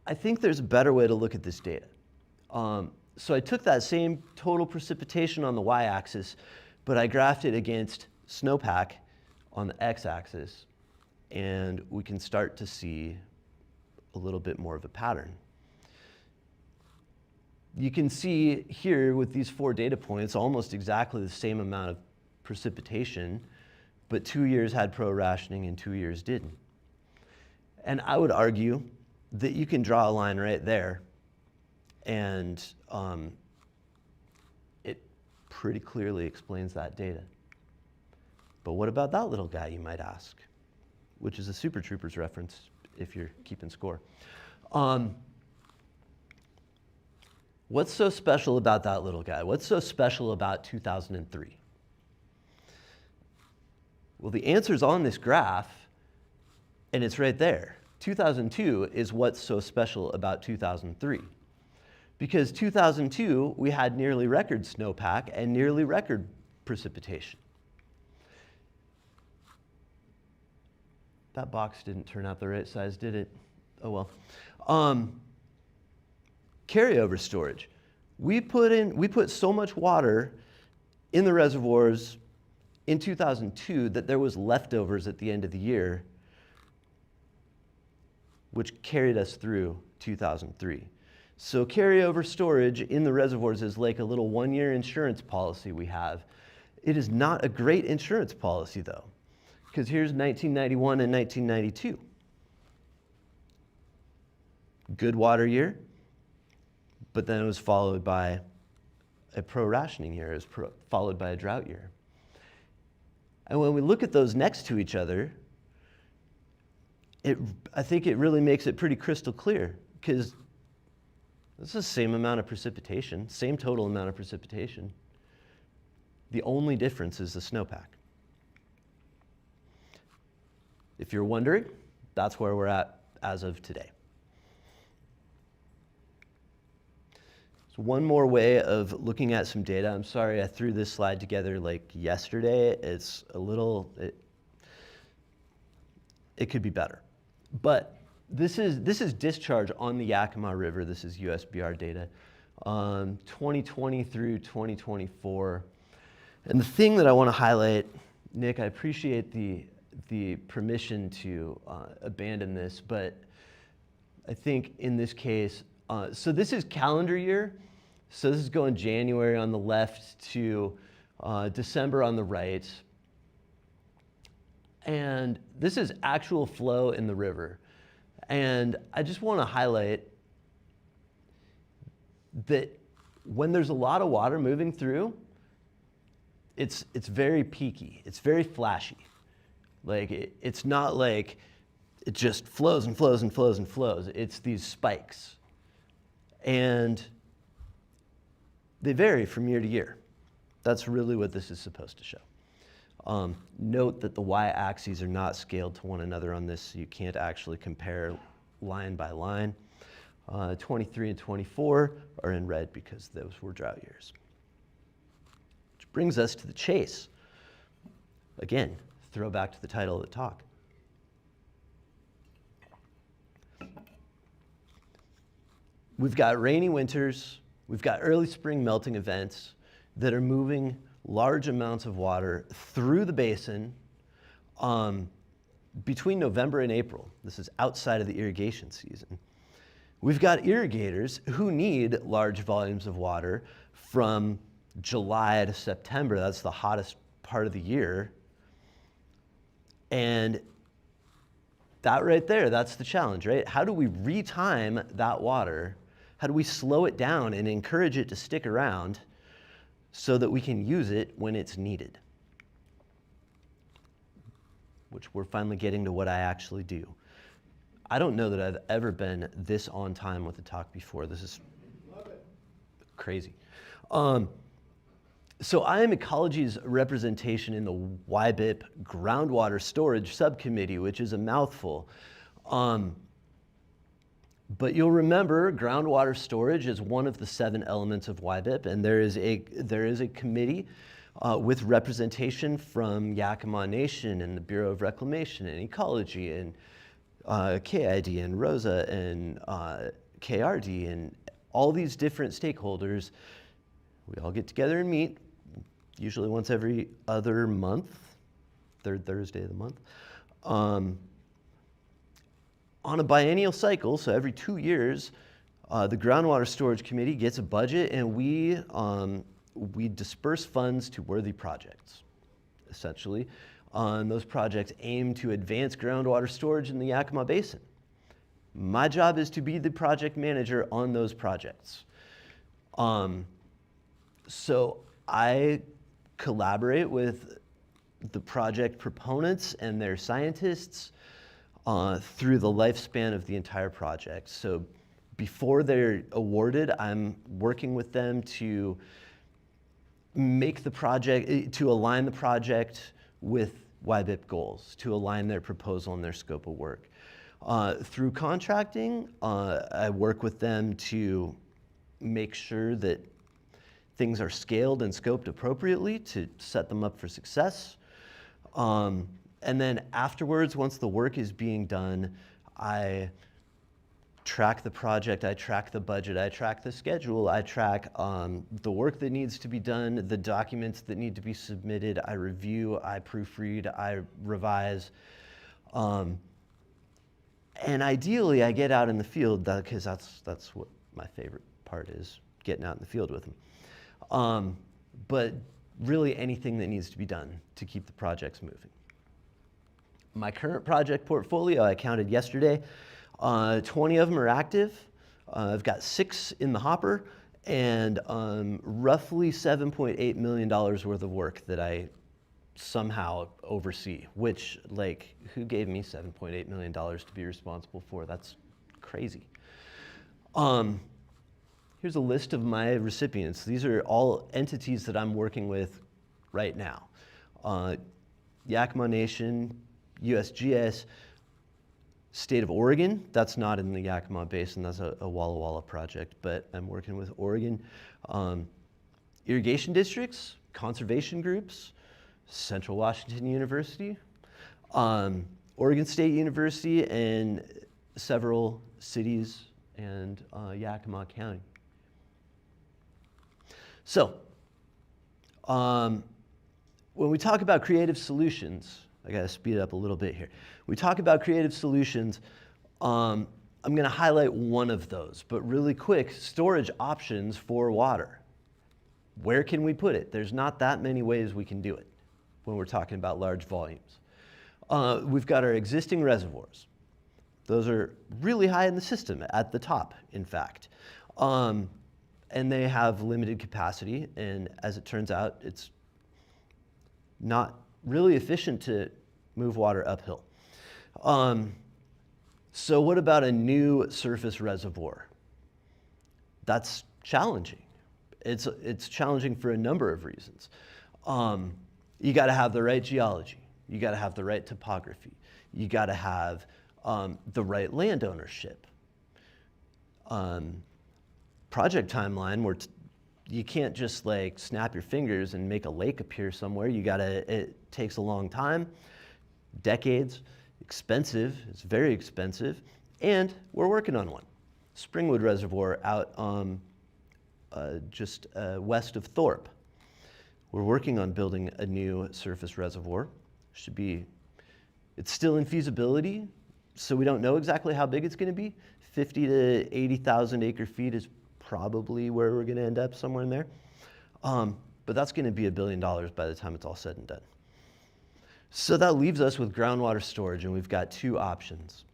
I think there's a better way to look at this data. So I took that same total precipitation on the y-axis, but I graphed it against snowpack on the x-axis, and we can start to see a little bit more of a pattern. You can see here with these 4 data points almost exactly the same amount of precipitation, but 2 years had pro-rationing and 2 years didn't. And I would argue that you can draw a line right there, and it pretty clearly explains that data. But what about that little guy, you might ask, which is a Super Troopers reference if you're keeping score. What's so special about that little guy? What's so special about 2003? Well, the answer's on this graph, and it's right there. 2002 is what's so special about 2003. Because 2002, we had nearly record snowpack and nearly record precipitation. That box didn't turn out the right size, did it? Oh well. Carryover storage. We put so much water in the reservoirs in 2002 that there was leftovers at the end of the year, which carried us through 2003. So carryover storage in the reservoirs is like a little 1-year insurance policy we have. It is not a great insurance policy though, because here's 1991 and 1992. Good water year, but then it was followed by a pro-rationing year. It was followed by a drought year. And when we look at those next to each other, I think it really makes it pretty crystal clear, because it's the same amount of precipitation, same total amount of precipitation. The only difference is the snowpack. If you're wondering, that's where we're at as of today. So one more way of looking at some data. I'm sorry I threw this slide together like yesterday. It's a little, it could be better. But this is discharge on the Yakima River. This is USBR data, 2020 through 2024. And the thing that I want to highlight, Nick, I appreciate the permission to abandon this, but I think in this case, so this is calendar year. So this is going January on the left to December on the right. And this is actual flow in the river. And I just want to highlight that when there's a lot of water moving through, it's very peaky. It's very flashy. Like it's not like it just flows and flows and flows and flows. It's these spikes. And they vary from year to year. That's really what this is supposed to show. Note that the y-axes are not scaled to one another on this, so you can't actually compare line by line. 23 and 24 are in red because those were drought years. Which brings us to the chase. Again, throw back to the title of the talk. We've got rainy winters, we've got early spring melting events that are moving large amounts of water through the basin between November and April. This is outside of the irrigation season. We've got irrigators who need large volumes of water from July to September. That's the hottest part of the year. And that right there, that's the challenge, right? How do we retime that water? How do we slow it down and encourage it to stick around so that we can use it when it's needed? Which we're finally getting to what I actually do. I don't know that I've ever been this on time with a talk before. This is crazy. So I am Ecology's representation in the YBIP Groundwater Storage Subcommittee, which is a mouthful. But you'll remember groundwater storage is one of the 7 elements of YBIP, and there is a committee with representation from Yakima Nation and the Bureau of Reclamation and Ecology and KID and ROSA and KRD and all these different stakeholders. We all get together and meet, usually once every other month, third Thursday of the month, on a biennial cycle. So every 2 years, the Groundwater Storage Committee gets a budget, and we disperse funds to worthy projects, essentially. Those projects aim to advance groundwater storage in the Yakima Basin. My job is to be the project manager on those projects. So I collaborate with the project proponents and their scientists through the lifespan of the entire project. So before they're awarded, I'm working with them to make the project, to align the project with YBIP goals, to align their proposal and their scope of work. Through contracting, I work with them to make sure that things are scaled and scoped appropriately to set them up for success. And then afterwards, once the work is being done, I track the project, I track the budget, I track the schedule, I track the work that needs to be done, the documents that need to be submitted, I review, I proofread, I revise. And ideally, I get out in the field, because that's what my favorite part is, getting out in the field with them. But really anything that needs to be done to keep the projects moving. My current project portfolio, I counted yesterday, 20 of them are active. I've got 6 in the hopper, and roughly $7.8 million worth of work that I somehow oversee, which, like, who gave me $7.8 million to be responsible for? That's crazy. Here's a list of my recipients. These are all entities that I'm working with right now. Yakima Nation, USGS, State of Oregon, that's not in the Yakima Basin, that's a Walla Walla project, but I'm working with Oregon. Irrigation districts, conservation groups, Central Washington University, Oregon State University, and several cities and Yakima County. So, when we talk about creative solutions, I gotta speed it up a little bit here. We talk about creative solutions, I'm gonna highlight one of those, but really quick, storage options for water. Where can we put it? There's not that many ways we can do it when we're talking about large volumes. We've got our existing reservoirs. Those are really high in the system, at the top, in fact. And they have limited capacity, and as it turns out, it's not really efficient to move water uphill. So what about a new surface reservoir? That's challenging. It's challenging for a number of reasons. You gotta have the right geology. You gotta have the right topography. You gotta have the right land ownership. project timeline where you can't just like snap your fingers and make a lake appear somewhere. It takes a long time, decades, expensive, it's very expensive, and we're working on one. Springwood Reservoir out just west of Thorpe. We're working on building a new surface reservoir. It's still in feasibility, so we don't know exactly how big it's going to be. 50 to 80,000 acre feet is probably where we're going to end up, somewhere in there. But that's going to be $1 billion by the time it's all said and done. So that leaves us with groundwater storage, and we've got two options.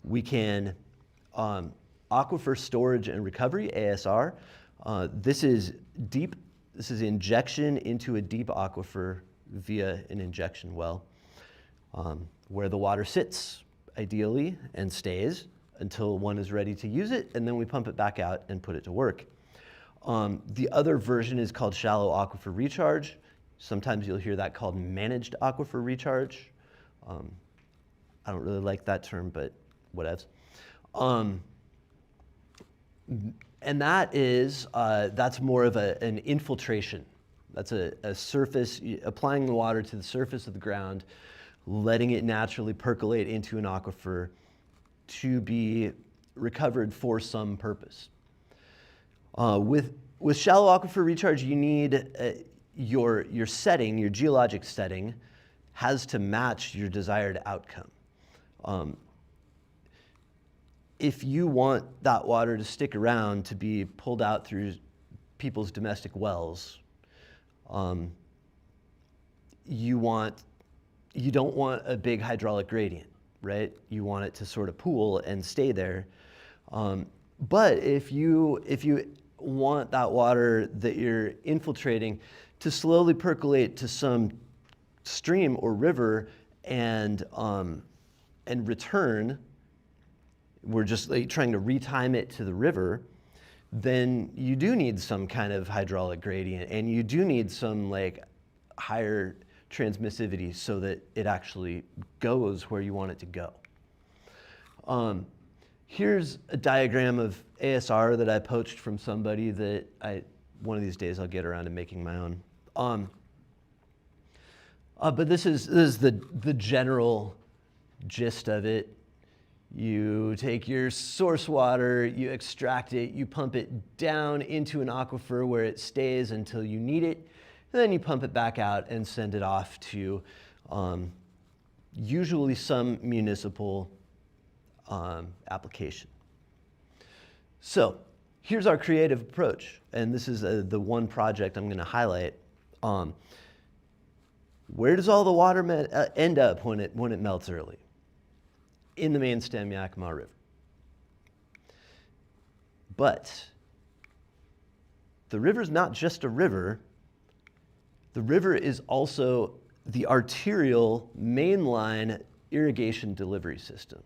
We can aquifer storage and recovery, ASR. This is injection into a deep aquifer via an injection well, where the water sits, ideally, and stays until one is ready to use it, and then we pump it back out and put it to work. The other version is called shallow aquifer recharge. Sometimes you'll hear that called managed aquifer recharge. I don't really like that term, but whatevs. And that's more of an infiltration. That's a surface, applying the water to the surface of the ground, letting it naturally percolate into an aquifer to be recovered for some purpose. With shallow aquifer recharge, you need your setting, your geologic setting, has to match your desired outcome. If you want that water to stick around to be pulled out through people's domestic wells, you don't want a big hydraulic gradient, right? You want it to sort of pool and stay there. But if you want that water that you're infiltrating to slowly percolate to some stream or river and return, we're just like trying to retime it to the river, then you do need some kind of hydraulic gradient, and you do need some like higher transmissivity so that it actually goes where you want it to go. Here's a diagram of ASR that I poached from somebody that one of these days I'll get around to making my own. But this is the general gist of it. You take your source water, you extract it, you pump it down into an aquifer where it stays until you need it, and then you pump it back out and send it off to usually some municipal application. So here's our creative approach, and this is the one project I'm going to highlight. Where does all the water end up when it melts early? In the main stem Yakima River. But the river's not just a river. The river is also the arterial mainline irrigation delivery system.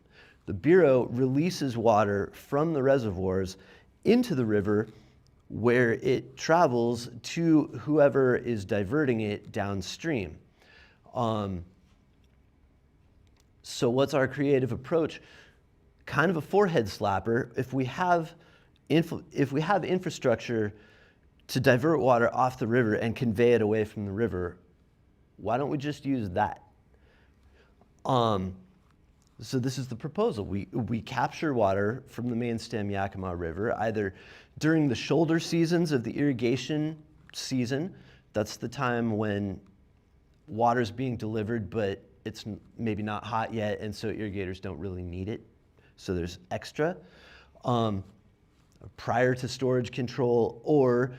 The Bureau releases water from the reservoirs into the river where it travels to whoever is diverting it downstream. So what's our creative approach? Kind of a forehead slapper. If we have infrastructure to divert water off the river and convey it away from the river, why don't we just use that? So this is the proposal. We capture water from the main stem Yakima River, either during the shoulder seasons of the irrigation season. That's the time when water's being delivered, but it's maybe not hot yet, and so irrigators don't really need it. So there's extra. Prior to storage control, or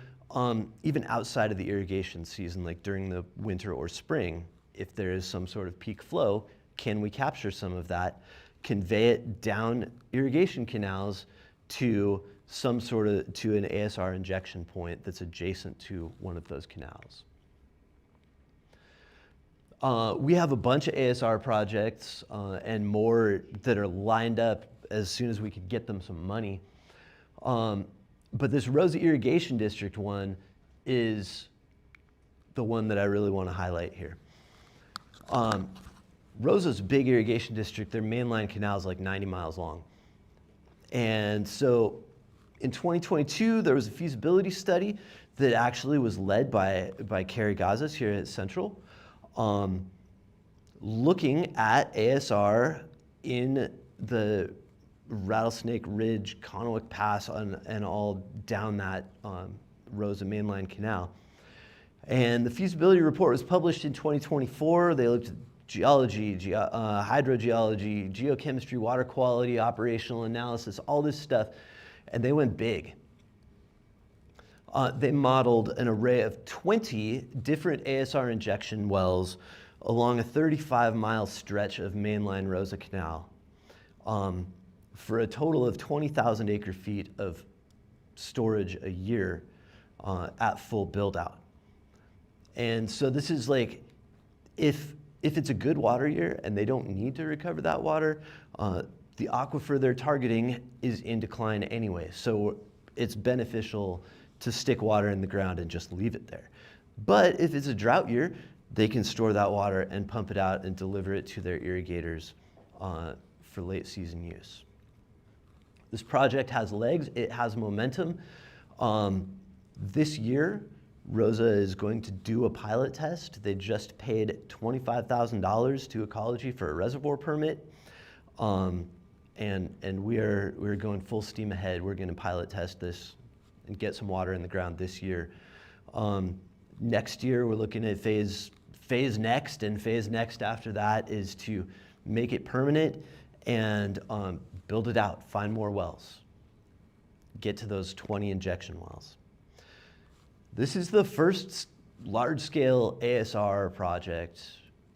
even outside of the irrigation season, like during the winter or spring, if there is some sort of peak flow, can we capture some of that, convey it down irrigation canals to an ASR injection point that's adjacent to one of those canals? We have a bunch of ASR projects and more that are lined up as soon as we could get them some money. But this Rosa Irrigation District one is the one that I really want to highlight here. Rosa's big irrigation district, their mainline canal is like 90 miles long. And so In 2022, there was a feasibility study that actually was led by Carrie Gazas here at Central, looking at ASR in the Rattlesnake Ridge, Conowick Pass, and all down that Rosa Mainline Canal. And the feasibility report was published in 2024. They looked at geology, hydrogeology, geochemistry, water quality, operational analysis, all this stuff, and they went big. They modeled an array of 20 different ASR injection wells along a 35-mile stretch of mainline Rosa Canal for a total of 20,000 acre-feet of storage a year at full build-out. And so this is like, if it's a good water year and they don't need to recover that water, the aquifer they're targeting is in decline anyway. So it's beneficial to stick water in the ground and just leave it there. But if it's a drought year, they can store that water and pump it out and deliver it to their irrigators for late season use. This project has legs, it has momentum. This year, Rosa is going to do a pilot test. They just paid $25,000 to Ecology for a reservoir permit. And we're going full steam ahead. We're going to pilot test this and get some water in the ground this year. Next year, we're looking at phase next, and phase next after that is to make it permanent and build it out, find more wells, get to those 20 injection wells. This is the first large-scale ASR project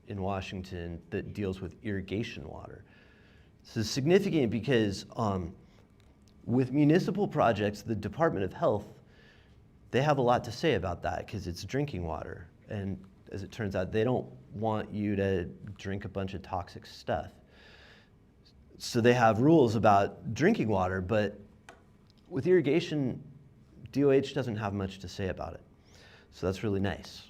in Washington that deals with irrigation water. This is significant because with municipal projects, the Department of Health, they have a lot to say about that because it's drinking water. And as it turns out, they don't want you to drink a bunch of toxic stuff. So they have rules about drinking water, but with irrigation, DOH doesn't have much to say about it. So that's really nice.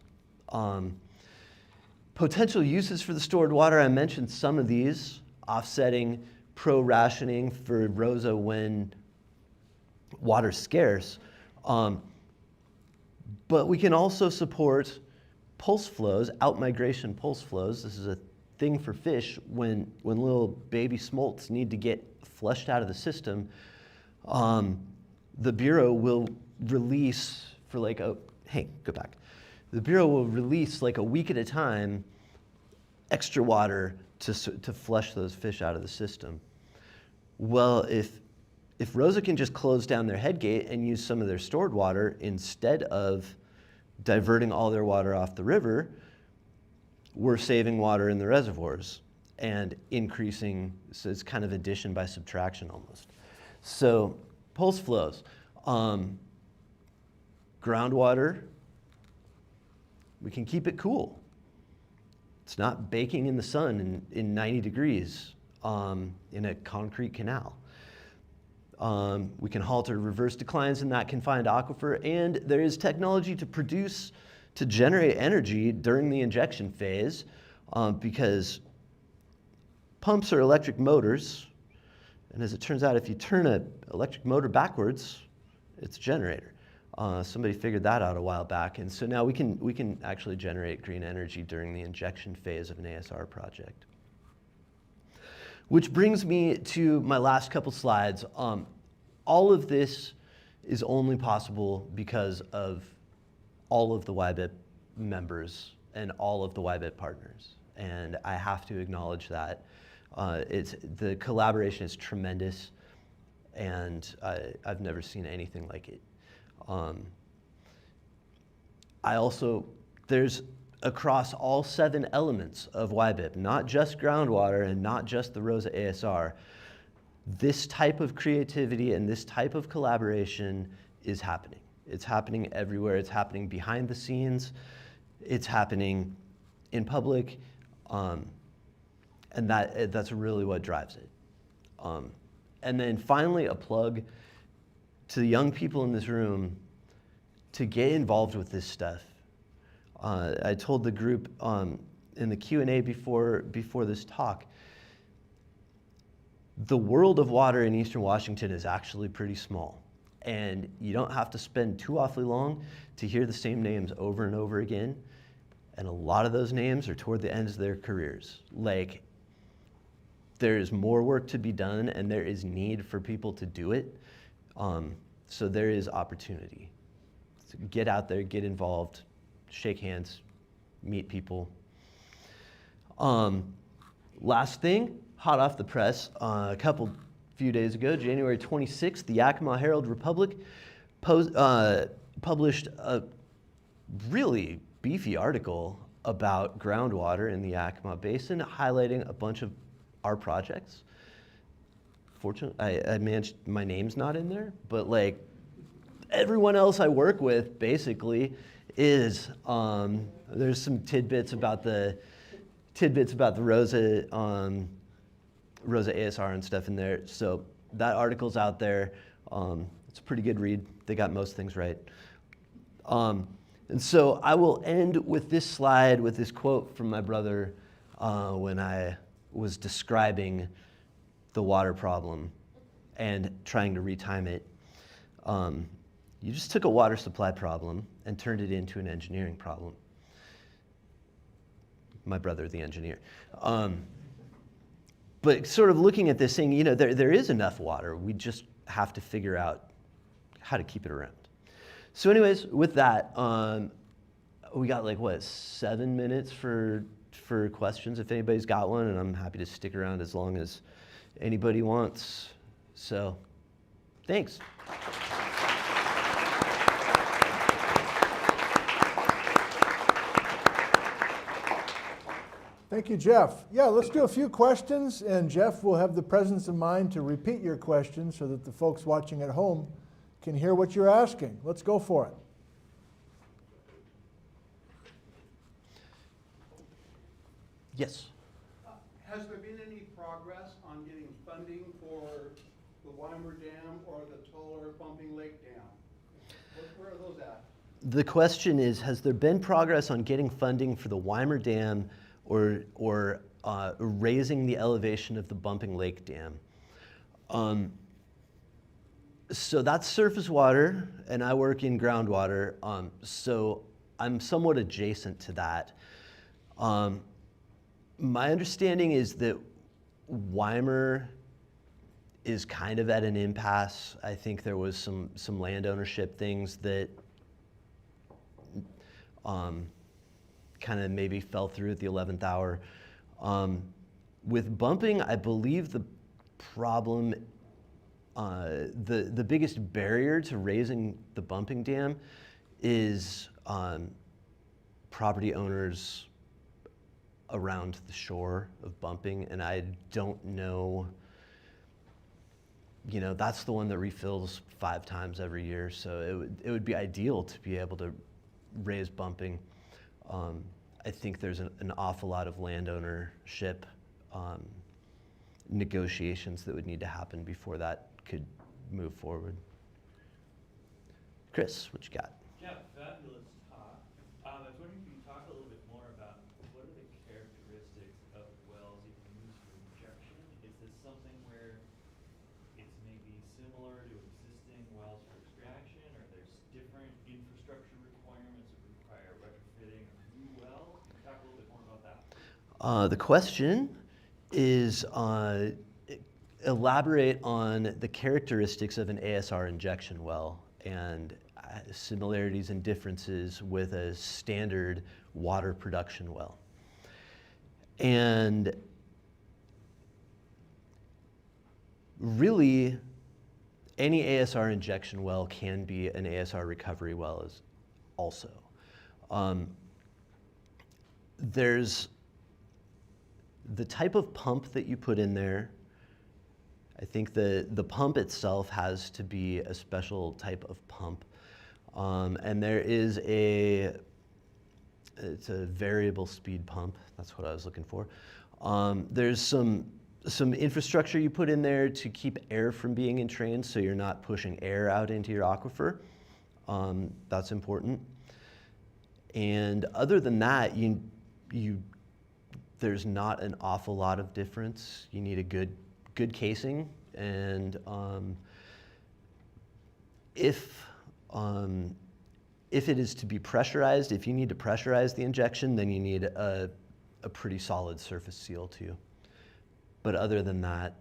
Potential uses for the stored water, I mentioned some of these, offsetting pro-rationing for Rosa when water's scarce. But we can also support pulse flows, out-migration pulse flows. This is a thing for fish when little baby smolts need to get flushed out of the system. The Bureau will release for like the Bureau will release like a week at a time extra water to flush those fish out of the system. Well, if Rosa can just close down their head gate and use some of their stored water instead of diverting all their water off the river, we're saving water in the reservoirs and increasing, so it's kind of addition by subtraction almost. So pulse flows. Groundwater, we can keep it cool. It's not baking in the sun in 90 degrees in a concrete canal. We can halt or reverse declines in that confined aquifer, and there is technology to generate energy during the injection phase because pumps are electric motors, and as it turns out, if you turn an electric motor backwards, it's a generator. Somebody figured that out a while back, and so now we can actually generate green energy during the injection phase of an ASR project. Which brings me to my last couple slides. All of this is only possible because of all of the YBIP members and all of the YBIP partners, and I have to acknowledge that. The collaboration is tremendous, and I've never seen anything like it. There's across all 7 elements of YBIP, not just groundwater and not just the Rosa ASR, this type of creativity and this type of collaboration is happening. It's happening everywhere. It's happening behind the scenes. It's happening in public. And that's really what drives it. And then finally, a plug to the young people in this room to get involved with this stuff. I told the group in the Q&A before this talk, the world of water in Eastern Washington is actually pretty small. And you don't have to spend too awfully long to hear the same names over and over again. And a lot of those names are toward the ends of their careers. Like, there is more work to be done, and there is need for people to do it. So there is opportunity. So get out there, get involved, shake hands, meet people. Last thing, hot off the press, few days ago, January 26th, the Yakima Herald-Republic published a really beefy article about groundwater in the Yakima Basin, highlighting a bunch of our projects. Fortunately, I managed, my name's not in there, but like everyone else I work with basically is. There's some tidbits about the Rosa ASR and stuff in there. So that article's out there. It's a pretty good read. They got most things right. And so I will end with this slide with this quote from my brother when I was describing the water problem and trying to retime it. You just took a water supply problem and turned it into an engineering problem. My brother, the engineer. But sort of looking at this thing, you know, there is enough water. We just have to figure out how to keep it around. So anyways, with that, we got like, what, 7 minutes for questions if anybody's got one, and I'm happy to stick around as long as anybody wants. So, thanks.
Thank you, Jeff. Yeah, let's do a few questions, and Jeff will have the presence of mind to repeat your questions so that the folks watching at home can hear what you're asking. Let's go for it.
Yes.
Has there been any progress on getting funding for the Weimer Dam or the taller Bumping Lake Dam? Where are those at?
The question is, has there been progress on getting funding for the Weimer Dam or raising the elevation of the Bumping Lake Dam? So that's surface water, and I work in groundwater, so I'm somewhat adjacent to that. My understanding is that Weimer is kind of at an impasse. I think there was some land ownership things that kind of maybe fell through at the 11th hour. With bumping, I believe the problem, the biggest barrier to raising the bumping dam is property owners around the shore of bumping, and I don't know, you know, that's the one that refills 5 times every year, so it would be ideal to be able to raise bumping. I think there's an awful lot of land ownership negotiations that would need to happen before that could move forward. Chris, what you got?
Yeah, fabulous talk. I was wondering if you could talk a little bit more about what are the characteristics of wells you can use for injection? Is this something where it's maybe similar to existing wells for extraction, or there's different infrastructure requirements that require retrofitting a new well? Can you talk a little bit more about that?
The question is elaborate on the characteristics of an ASR injection well and similarities and differences with a standard water production well. And really, any ASR injection well can be an ASR recovery well as also. There's the type of pump that you put in there. I think the pump itself has to be a special type of pump. And there is it's a variable speed pump. That's what I was looking for. There's some infrastructure you put in there to keep air from being entrained, so you're not pushing air out into your aquifer. That's important. And other than that, there's not an awful lot of difference. You need a good casing, and if it is to be pressurized, if you need to pressurize the injection, then you need a pretty solid surface seal too. But other than that,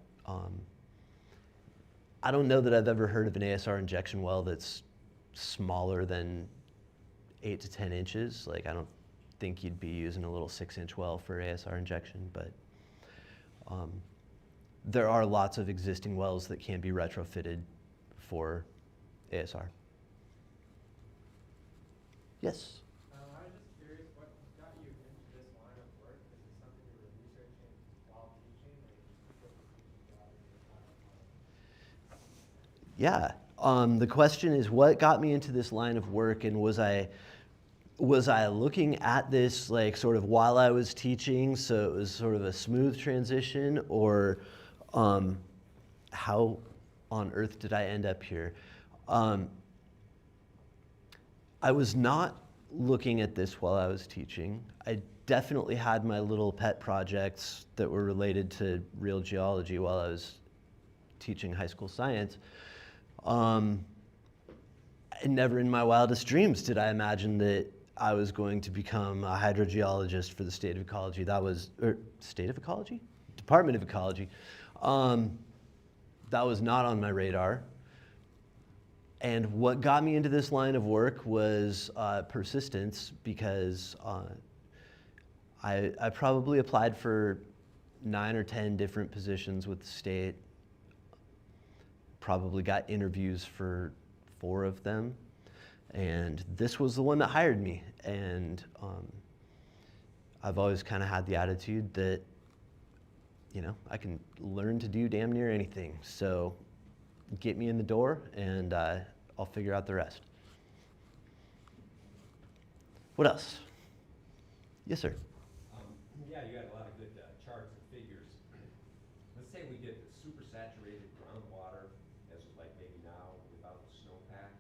I don't know that I've ever heard of an ASR injection well that's smaller than 8 to 10 inches. Like, I don't think you'd be using a little 6-inch well for ASR injection, but there are lots of existing wells that can be retrofitted for ASR. Yes?
I was just curious, what got you into this line of work? Is it something you were researching while teaching, or you just took the teaching job and you're kind of
Yeah. The question is, what got me into this line of work, and was I looking at this like sort of while I was teaching, so it was sort of a smooth transition, or how on earth did I end up here? I was not looking at this while I was teaching. I definitely had my little pet projects that were related to real geology while I was teaching high school science. And never in my wildest dreams did I imagine that I was going to become a hydrogeologist for the state of ecology. That was, or state of ecology? Department of Ecology. That was not on my radar. And what got me into this line of work was persistence, because I probably applied for 9 or 10 different positions with the state, probably got interviews for 4 of them, and this was the one that hired me. And I've always kind of had the attitude that, you know, I can learn to do damn near anything. So get me in the door, and I'll figure out the rest. What else? Yes, sir.
Yeah, you had a lot of good charts and figures. Let's say we get super saturated groundwater, as like maybe now without the snowpack.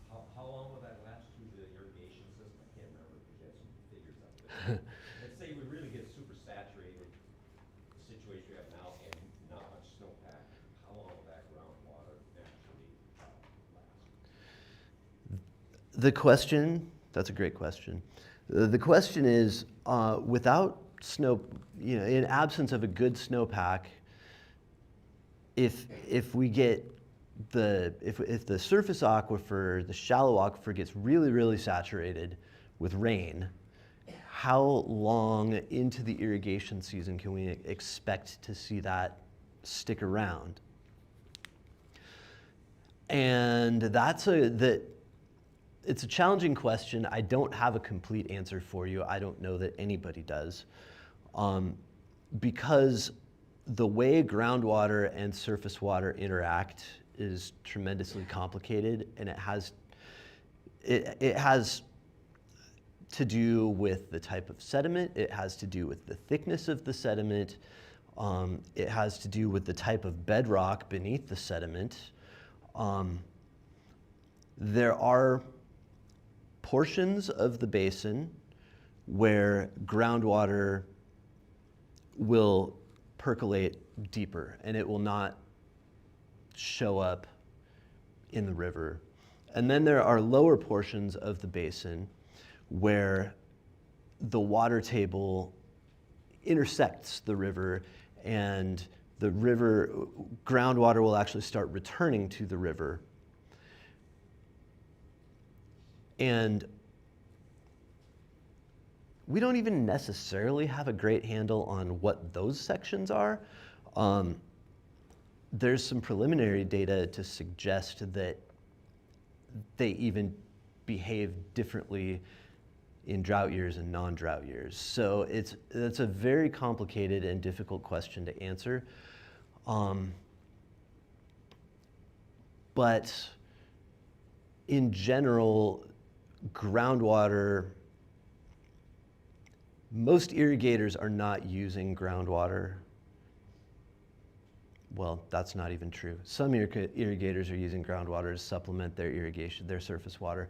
How long will that last through the irrigation system? I can't remember because you had some figures up there. Let's say we really get super saturated, the situation we have now, and not much snowpack. How long will that groundwater naturally last?
The question, that's a great question. The question is, without snow, you know, in absence of a good snowpack, if we get if the surface aquifer, the shallow aquifer gets really, really saturated with rain, how long into the irrigation season can we expect to see that stick around? And it's a challenging question. I don't have a complete answer for you. I don't know that anybody does. Because the way groundwater and surface water interact is tremendously complicated, and it has to do with the type of sediment, it has to do with the thickness of the sediment, it has to do with the type of bedrock beneath the sediment. There are portions of the basin where groundwater will percolate deeper and it will not show up in the river. And then there are lower portions of the basin where the water table intersects the river, and the river groundwater will actually start returning to the river. And we don't even necessarily have a great handle on what those sections are. There's some preliminary data to suggest that they even behave differently in drought years and non-drought years. So it's a very complicated and difficult question to answer. But in general, groundwater, most irrigators are not using groundwater. Well, that's not even true. Some irrigators are using groundwater to supplement their irrigation, their surface water.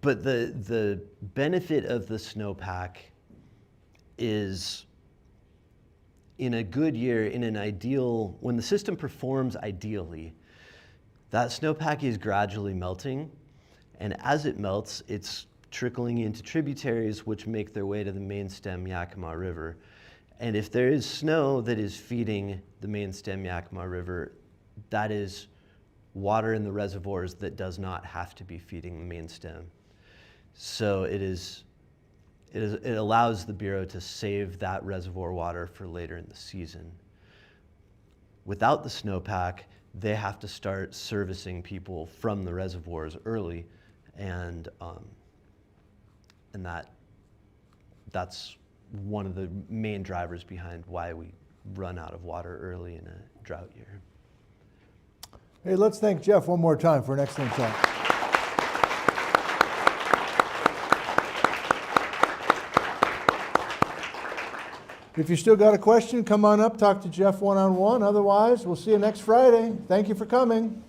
But the benefit of the snowpack is, in a good year, in an ideal, when the system performs ideally, That snowpack is gradually melting, and as it melts, it's trickling into tributaries which make their way to the main stem Yakima River. And if there is snow that is feeding the main stem Yakima River, that is water in the reservoirs that does not have to be feeding the main stem. So it allows the Bureau to save that reservoir water for later in the season. Without the snowpack, they have to start servicing people from the reservoirs early, and that's one of the main drivers behind why we run out of water early in a drought year.
Hey, let's thank Jeff one more time for an excellent talk. If you still got a question, come on up, talk to Jeff one-on-one. Otherwise, we'll see you next Friday. Thank you for coming.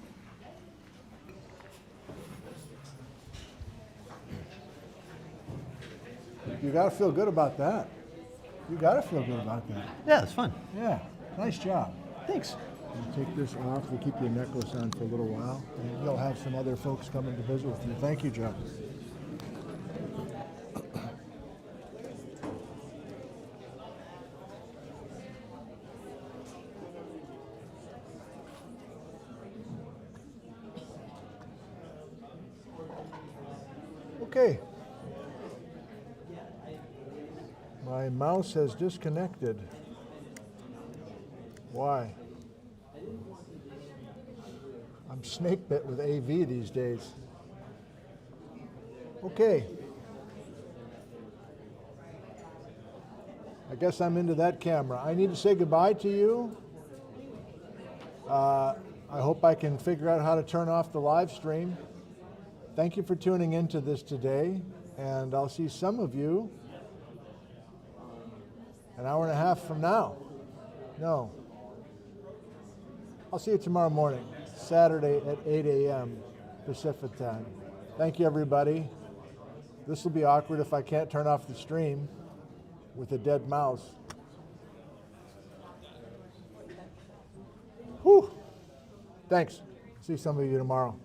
You got to feel good about that. You got to feel good about that.
Yeah, it's fun.
Yeah, nice job.
Thanks.
You take this off, we'll keep your necklace on for a little while, and you'll have some other folks coming to visit with you. Thank you, Jeff. Okay. My mouse has disconnected. Why? I'm snake bit with AV these days. Okay. I guess I'm into that camera. I need to say goodbye to you. I hope I can figure out how to turn off the live stream. Thank you for tuning into this today, and I'll see some of you an hour and a half from now. No. I'll see you tomorrow morning, Saturday at 8 a.m. Pacific time. Thank you, everybody. This will be awkward if I can't turn off the stream with a dead mouse. Whew. Thanks. See some of you tomorrow.